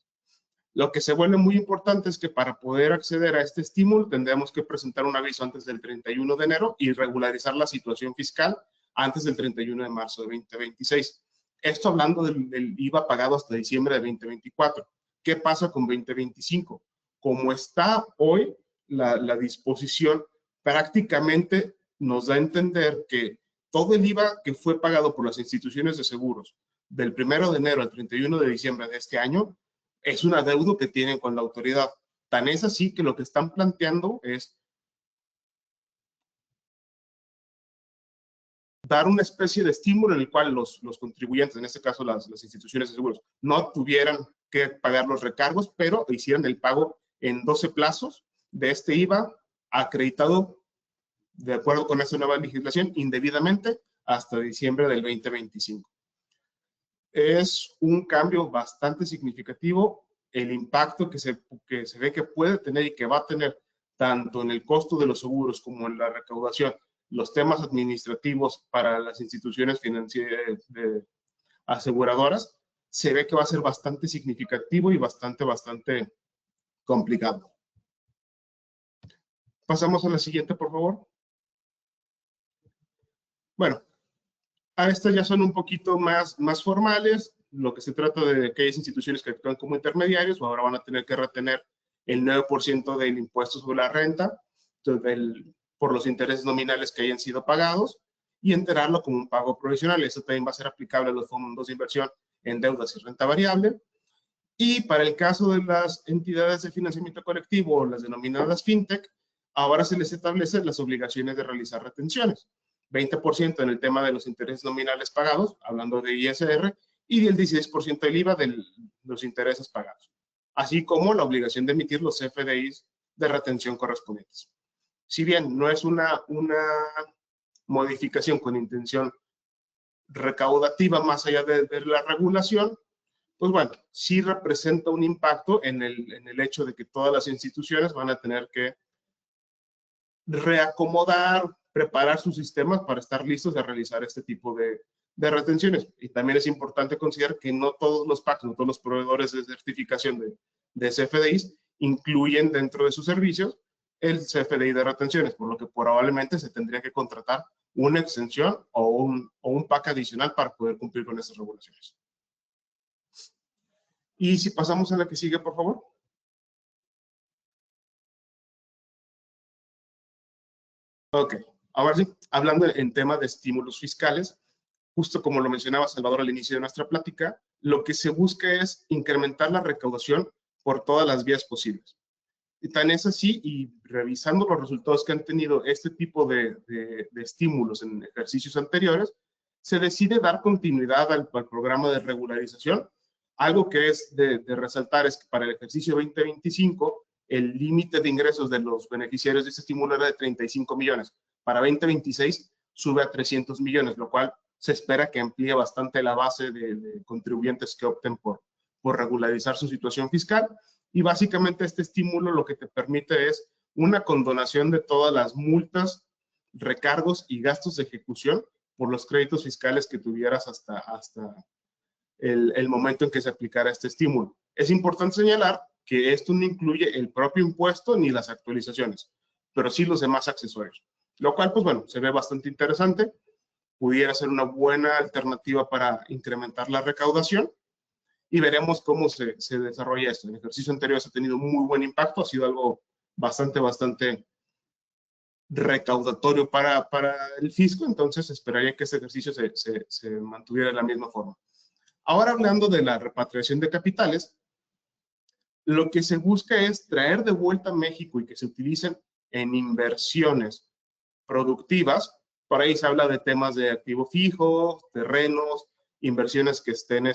Lo que se vuelve muy importante es que para poder acceder a este estímulo tendremos que presentar un aviso antes del 31 de enero y regularizar la situación fiscal antes del 31 de marzo de 2026. Esto hablando del IVA pagado hasta diciembre de 2024. ¿Qué pasa con 2025? Como está hoy la disposición, prácticamente nos da a entender que todo el IVA que fue pagado por las instituciones de seguros del 1 de enero al 31 de diciembre de este año es un adeudo que tienen con la autoridad. Tan es así que lo que están planteando es dar una especie de estímulo en el cual los contribuyentes, en este caso las instituciones de seguros, no tuvieran que pagar los recargos, pero hicieran el pago en 12 plazos de este IVA acreditado de acuerdo con esta nueva legislación indebidamente hasta diciembre del 2025. Es un cambio bastante significativo. El impacto que se ve que puede tener y que va a tener tanto en el costo de los seguros como en la recaudación, los temas administrativos para las instituciones financieras aseguradoras, se ve que va a ser bastante significativo y bastante complicado. Pasamos a la siguiente, por favor. Bueno, a estas ya son un poquito más formales. Lo que se trata de aquellas instituciones que actúan como intermediarios, ahora van a tener que retener el 9% del impuesto sobre la renta por los intereses nominales que hayan sido pagados y enterarlo como un pago provisional. Eso también va a ser aplicable a los fondos de inversión en deudas y renta variable. Y para el caso de las entidades de financiamiento colectivo o las denominadas fintech, ahora se les establecen las obligaciones de realizar retenciones. 20% en el tema de los intereses nominales pagados, hablando de ISR, y el 16% del IVA de los intereses pagados, así como la obligación de emitir los CFDIs de retención correspondientes. Si bien no es una modificación con intención recaudativa más allá de la regulación, pues bueno, sí representa un impacto en el hecho de que todas las instituciones van a tener que reacomodar, preparar sus sistemas para estar listos a realizar este tipo de retenciones. Y también es importante considerar que no todos los packs, no todos los proveedores de certificación de CFDIs incluyen dentro de sus servicios el CFDI de retenciones, por lo que probablemente se tendría que contratar una extensión o un pack adicional para poder cumplir con estas regulaciones. Y si pasamos a la que sigue, por favor. Ok, ahora sí, hablando en tema de estímulos fiscales, justo como lo mencionaba Salvador al inicio de nuestra plática, lo que se busca es incrementar la recaudación por todas las vías posibles. Y tan es así, y revisando los resultados que han tenido este tipo de estímulos en ejercicios anteriores, se decide dar continuidad al programa de regularización. Algo que es de resaltar es que para el ejercicio 2025, el límite de ingresos de los beneficiarios de este estímulo era de 35 millones. Para 2026 sube a 300 millones, lo cual se espera que amplíe bastante la base de contribuyentes que opten por regularizar su situación fiscal. Y básicamente este estímulo lo que te permite es una condonación de todas las multas, recargos y gastos de ejecución por los créditos fiscales que tuvieras hasta el momento en que se aplicara este estímulo. Es importante señalar que esto no incluye el propio impuesto ni las actualizaciones, pero sí los demás accesorios, lo cual, pues bueno, se ve bastante interesante, pudiera ser una buena alternativa para incrementar la recaudación y veremos cómo se desarrolla esto. En el ejercicio anterior se ha tenido muy buen impacto, ha sido algo bastante recaudatorio para el fisco, entonces esperaría que este ejercicio se mantuviera de la misma forma. Ahora hablando de la repatriación de capitales, lo que se busca es traer de vuelta a México y que se utilicen en inversiones productivas. Por ahí se habla de temas de activo fijo, terrenos, inversiones que estén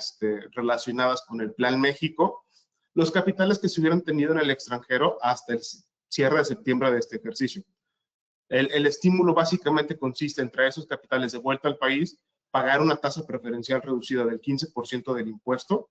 relacionadas con el Plan México, los capitales que se hubieran tenido en el extranjero hasta el cierre de septiembre de este ejercicio. El estímulo básicamente consiste en traer esos capitales de vuelta al país, pagar una tasa preferencial reducida del 15% del impuesto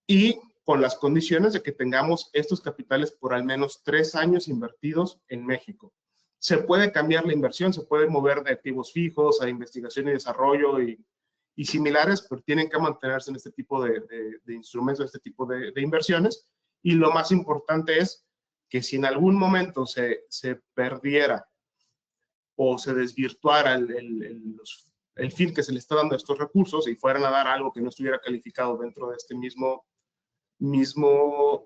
y con las condiciones de que tengamos estos capitales por al menos 3 años invertidos en México. Se puede cambiar la inversión, se puede mover de activos fijos a investigación y desarrollo y similares, pero tienen que mantenerse en este tipo de instrumentos, este tipo de inversiones. Y lo más importante es que si en algún momento se perdiera o se desvirtuara el fin que se le está dando a estos recursos y fueran a dar algo que no estuviera calificado dentro de este mismo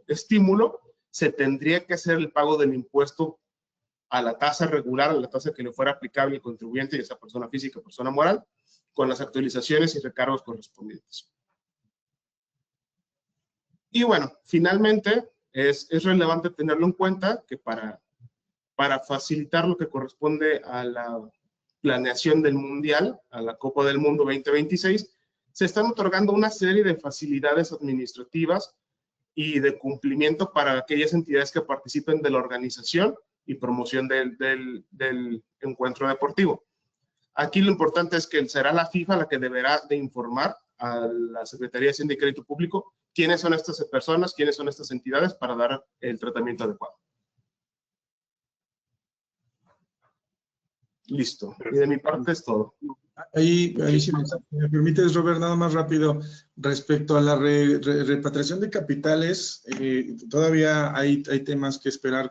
estímulo, se tendría que hacer el pago del impuesto a la tasa regular, a la tasa que le fuera aplicable al contribuyente, ya sea persona física o persona moral, con las actualizaciones y recargos correspondientes. Y bueno, finalmente es relevante tenerlo en cuenta que para facilitar lo que corresponde a la planeación del Mundial, a la Copa del Mundo 2026, se están otorgando una serie de facilidades administrativas y de cumplimiento para aquellas entidades que participen de la organización y promoción del encuentro deportivo. Aquí lo importante es que será la FIFA la que deberá de informar a la Secretaría de Hacienda y Crédito Público quiénes son estas personas, quiénes son estas entidades para dar el tratamiento adecuado. Listo. Y de mi parte es todo. Ahí si me permites, Robert, nada más rápido, respecto a la repatriación de capitales, todavía hay temas que esperar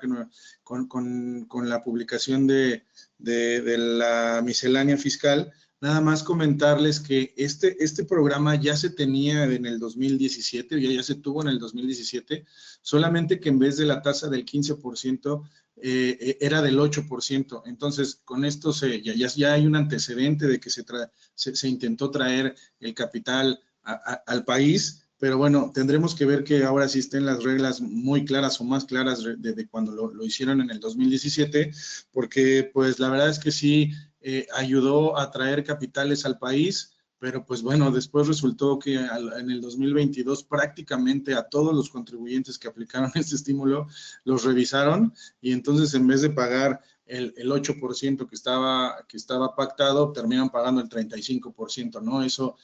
con la publicación de la miscelánea fiscal. Nada más comentarles que este programa ya se tenía en el 2017, ya se tuvo en el 2017, solamente que en vez de la tasa del 15%, era del 8%. Entonces, con esto ya hay un antecedente de que se intentó traer el capital al país, pero bueno, tendremos que ver que ahora sí estén las reglas muy claras o más claras de cuando lo hicieron en el 2017, porque pues la verdad es que sí ayudó a traer capitales al país, pero pues bueno, después resultó que en el 2022 prácticamente a todos los contribuyentes que aplicaron este estímulo los revisaron y entonces en vez de pagar el 8% que estaba pactado, terminan pagando el 35%, ¿no? Eso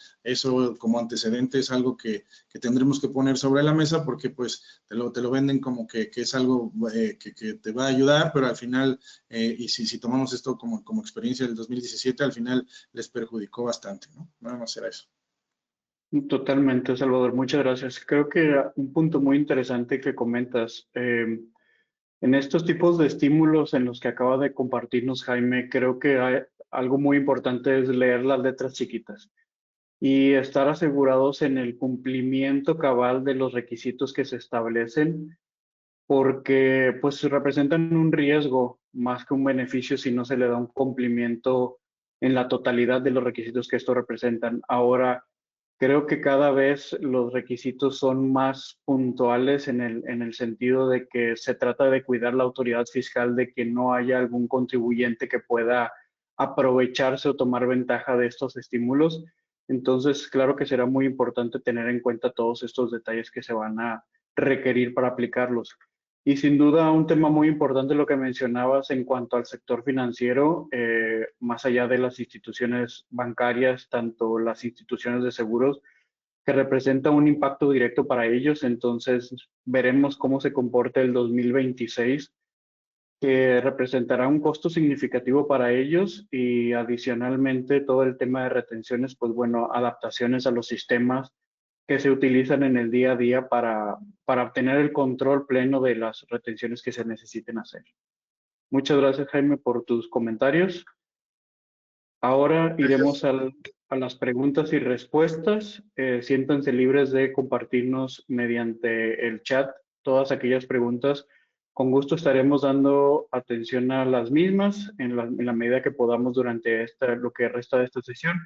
como antecedente es algo que tendremos que poner sobre la mesa porque pues te lo venden como que es algo que te va a ayudar, pero al final, y si tomamos esto como experiencia del 2017, al final les perjudicó bastante, ¿no? Nada más era eso. Totalmente, Salvador. Muchas gracias. Creo que un punto muy interesante que comentas, en estos tipos de estímulos en los que acaba de compartirnos Jaime, creo que algo muy importante es leer las letras chiquitas y estar asegurados en el cumplimiento cabal de los requisitos que se establecen, porque pues representan un riesgo más que un beneficio si no se le da un cumplimiento en la totalidad de los requisitos que esto representan. Ahora, creo que cada vez los requisitos son más puntuales en el sentido de que se trata de cuidar la autoridad fiscal de que no haya algún contribuyente que pueda aprovecharse o tomar ventaja de estos estímulos. Entonces, claro que será muy importante tener en cuenta todos estos detalles que se van a requerir para aplicarlos. Y sin duda un tema muy importante lo que mencionabas en cuanto al sector financiero, más allá de las instituciones bancarias, tanto las instituciones de seguros, que representa un impacto directo para ellos. Entonces, veremos cómo se comporta el 2026, que representará un costo significativo para ellos y adicionalmente todo el tema de retenciones, pues bueno, adaptaciones a los sistemas que se utilizan en el día a día para obtener el control pleno de las retenciones que se necesiten hacer. Muchas gracias, Jaime, por tus comentarios. Ahora iremos a las preguntas y respuestas. Siéntanse libres de compartirnos mediante el chat todas aquellas preguntas. Con gusto estaremos dando atención a las mismas en la medida que podamos durante lo que resta de esta sesión.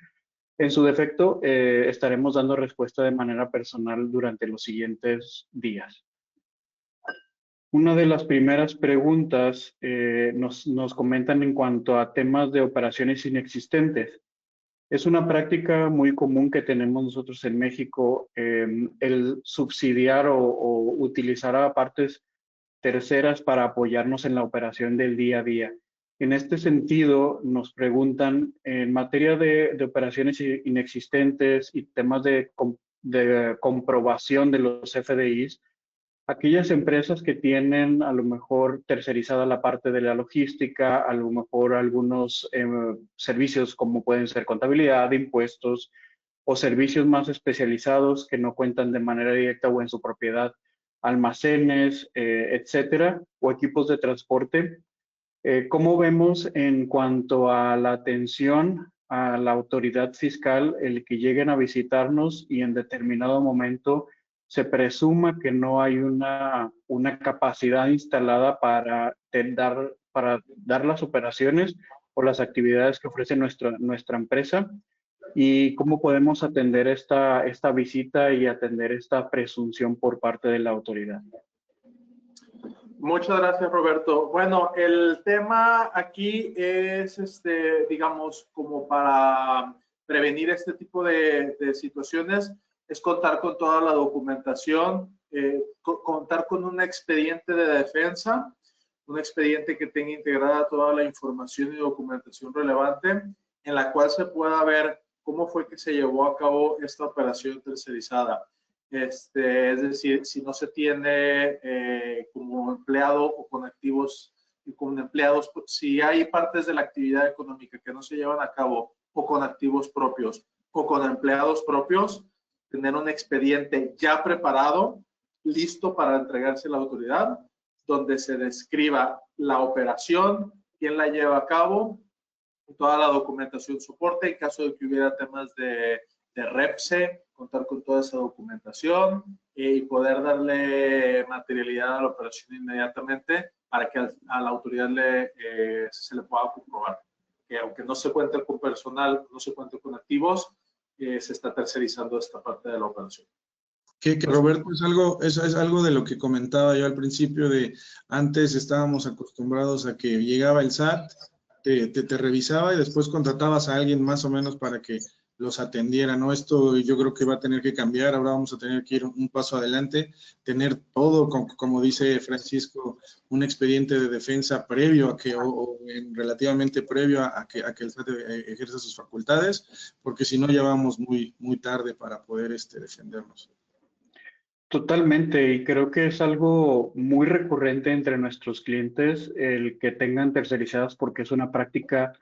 En su defecto, estaremos dando respuesta de manera personal durante los siguientes días. Una de las primeras preguntas nos comentan en cuanto a temas de operaciones inexistentes. Es una práctica muy común que tenemos nosotros en México, el subsidiar o utilizar a partes terceras para apoyarnos en la operación del día a día. En este sentido, nos preguntan, en materia de operaciones inexistentes y temas de comprobación de los FDIs, aquellas empresas que tienen a lo mejor tercerizada la parte de la logística, a lo mejor algunos servicios como pueden ser contabilidad, impuestos o servicios más especializados que no cuentan de manera directa o en su propiedad, almacenes, etcétera, o equipos de transporte. ¿Cómo vemos en cuanto a la atención a la autoridad fiscal, el que lleguen a visitarnos y en determinado momento se presuma que no hay una capacidad instalada para dar las operaciones o las actividades que ofrece nuestra empresa? ¿Y cómo podemos atender esta visita y atender esta presunción por parte de la autoridad? Muchas gracias, Roberto. Bueno, el tema aquí es, digamos, como para prevenir este tipo de situaciones, es contar con toda la documentación, contar con un expediente de defensa, un expediente que tenga integrada toda la información y documentación relevante, en la cual se pueda ver cómo fue que se llevó a cabo esta operación tercerizada. Es decir, si no se tiene como empleado o con activos y con empleados, si hay partes de la actividad económica que no se llevan a cabo o con activos propios o con empleados propios, tener un expediente ya preparado, listo para entregarse a la autoridad, donde se describa la operación, quién la lleva a cabo, toda la documentación soporte en caso de que hubiera temas de REPSE, contar con toda esa documentación y poder darle materialidad a la operación inmediatamente para que a la autoridad se le pueda comprobar que aunque no se cuente con personal, no se cuente con activos, se está tercerizando esta parte de la operación. Que Roberto, es algo de lo que comentaba yo al principio, de antes estábamos acostumbrados a que llegaba el SAT, te revisaba y después contratabas a alguien más o menos para que los atendiera, ¿no? Esto yo creo que va a tener que cambiar, ahora vamos a tener que ir un paso adelante, tener todo, como dice Francisco, un expediente de defensa previo a que, o relativamente previo a que el SAT ejerza sus facultades, porque si no ya vamos muy tarde para poder defendernos. Totalmente, y creo que es algo muy recurrente entre nuestros clientes el que tengan tercerizadas porque es una práctica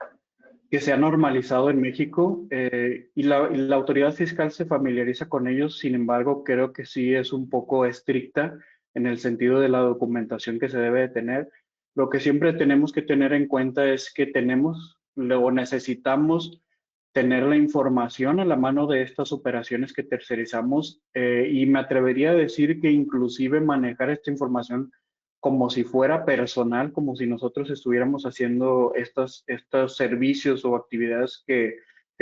que se ha normalizado en México y la autoridad fiscal se familiariza con ellos. Sin embargo, creo que sí es un poco estricta en el sentido de la documentación que se debe de tener. Lo que siempre tenemos que tener en cuenta es que luego necesitamos tener la información a la mano de estas operaciones que tercerizamos y me atrevería a decir que inclusive manejar esta información como si fuera personal, como si nosotros estuviéramos haciendo estos servicios o actividades que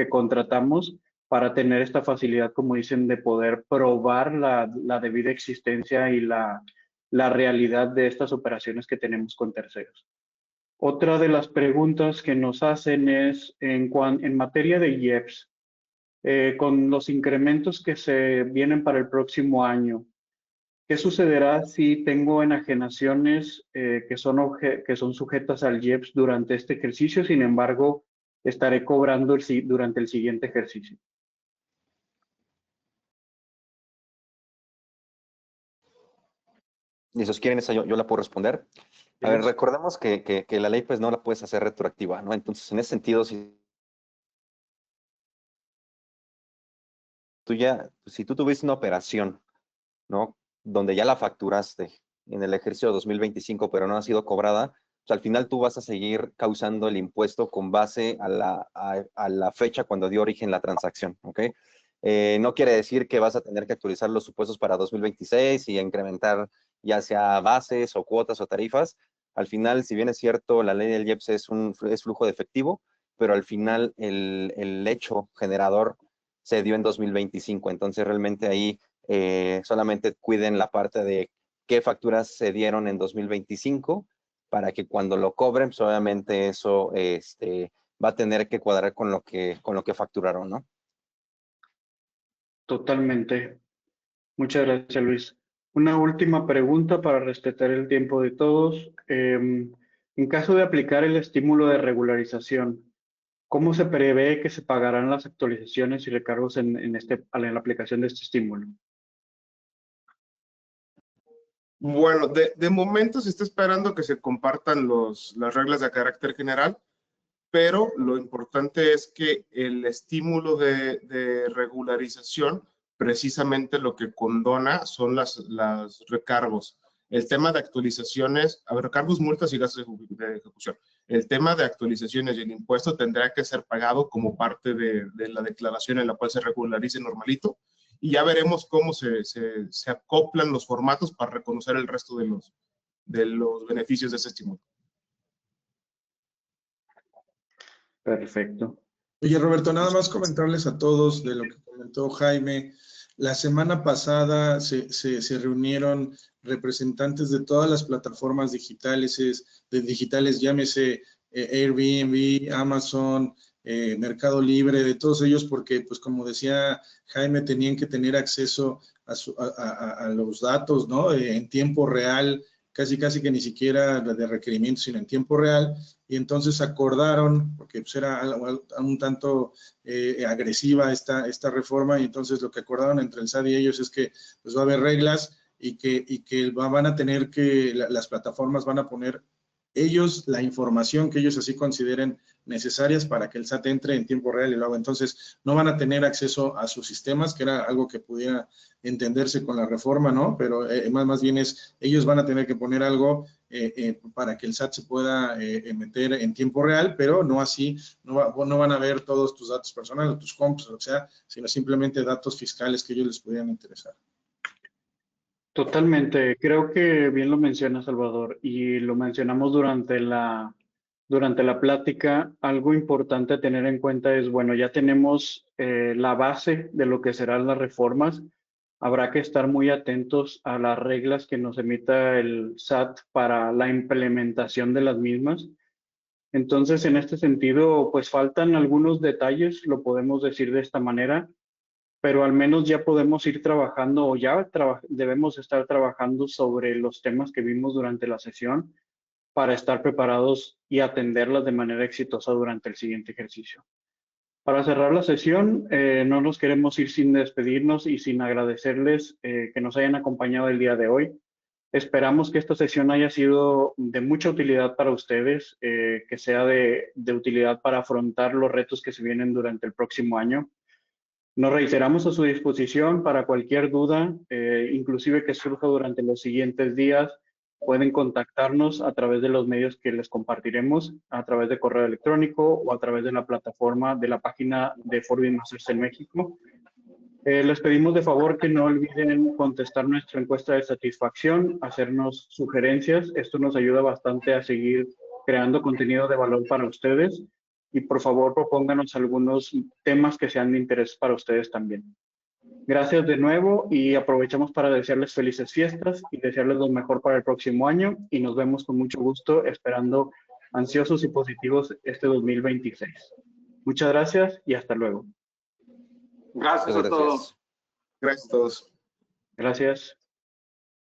contratamos para tener esta facilidad, como dicen, de poder probar la debida existencia y la realidad de estas operaciones que tenemos con terceros. Otra de las preguntas que nos hacen es en materia de IEPS, con los incrementos que se vienen para el próximo año, ¿qué sucederá si tengo enajenaciones que son sujetas al IEPS durante este ejercicio? Sin embargo, estaré cobrando durante el siguiente ejercicio. Y si os quieren, esa yo la puedo responder. A ver, recordemos que la ley pues no la puedes hacer retroactiva, ¿no? Entonces, en ese sentido, si tú tuviste una operación, ¿no? Donde ya la facturaste en el ejercicio 2025, pero no ha sido cobrada, pues al final tú vas a seguir causando el impuesto con base a la fecha cuando dio origen la transacción, ¿ok? No quiere decir que vas a tener que actualizar los supuestos para 2026 y incrementar ya sea bases o cuotas o tarifas. Al final, si bien es cierto, la ley del IEPS es flujo de efectivo, pero al final el hecho generador se dio en 2025. Entonces, realmente ahí solamente cuiden la parte de qué facturas se dieron en 2025 para que cuando lo cobren, pues obviamente eso va a tener que cuadrar con lo que facturaron, ¿no? Totalmente. Muchas gracias, Luis. Una última pregunta para respetar el tiempo de todos. En caso de aplicar el estímulo de regularización, ¿cómo se prevé que se pagarán las actualizaciones y recargos en la aplicación de este estímulo? Bueno, de momento se está esperando que se compartan las reglas de carácter general, pero lo importante es que el estímulo de regularización, precisamente lo que condona son los recargos. El tema de actualizaciones, recargos, multas y gastos de ejecución. El tema de actualizaciones y el impuesto tendrá que ser pagado como parte de la declaración en la cual se regularice normalito, y ya veremos cómo se acoplan los formatos para reconocer el resto de los beneficios de ese estímulo. Perfecto. Oye, Roberto, nada más comentarles a todos de lo que comentó Jaime. La semana pasada se reunieron representantes de todas las plataformas digitales, llámese Airbnb, Amazon, Mercado Libre, de todos ellos, porque, pues, como decía Jaime, tenían que tener acceso a los datos, ¿no? En tiempo real, casi que ni siquiera de requerimiento, sino en tiempo real. Y entonces acordaron, porque pues era un tanto agresiva esta reforma, y entonces lo que acordaron entre el SAT y ellos es que pues va a haber reglas y que van a tener que, las plataformas van a poner ellos la información que ellos así consideren necesarias para que el SAT entre en tiempo real y lo haga. Entonces, no van a tener acceso a sus sistemas, que era algo que pudiera entenderse con la reforma, ¿no? Pero más bien ellos van a tener que poner algo para que el SAT se pueda meter en tiempo real, pero no así, no van a ver todos tus datos personales, tus comps, o sea, sino simplemente datos fiscales que ellos les pudieran interesar. Totalmente. Creo que bien lo menciona Salvador y lo mencionamos durante la plática. Algo importante a tener en cuenta es, bueno, ya tenemos la base de lo que serán las reformas. Habrá que estar muy atentos a las reglas que nos emita el SAT para la implementación de las mismas. Entonces, en este sentido, pues faltan algunos detalles, lo podemos decir de esta manera, pero al menos ya podemos ir trabajando o ya debemos estar trabajando sobre los temas que vimos durante la sesión para estar preparados y atenderlas de manera exitosa durante el siguiente ejercicio. Para cerrar la sesión, no nos queremos ir sin despedirnos y sin agradecerles que nos hayan acompañado el día de hoy. Esperamos que esta sesión haya sido de mucha utilidad para ustedes, que sea de utilidad para afrontar los retos que se vienen durante el próximo año. Nos reiteramos a su disposición para cualquier duda, inclusive que surja durante los siguientes días. Pueden contactarnos a través de los medios que les compartiremos, a través de correo electrónico o a través de la plataforma de la página de Forbes Masters en México. Les pedimos de favor que no olviden contestar nuestra encuesta de satisfacción, hacernos sugerencias. Esto nos ayuda bastante a seguir creando contenido de valor para ustedes. Y por favor, propónganos algunos temas que sean de interés para ustedes también. Gracias de nuevo y aprovechamos para desearles felices fiestas y desearles lo mejor para el próximo año. Y nos vemos con mucho gusto, esperando ansiosos y positivos este 2026. Muchas gracias y hasta luego. Gracias a todos. Gracias a todos. Gracias.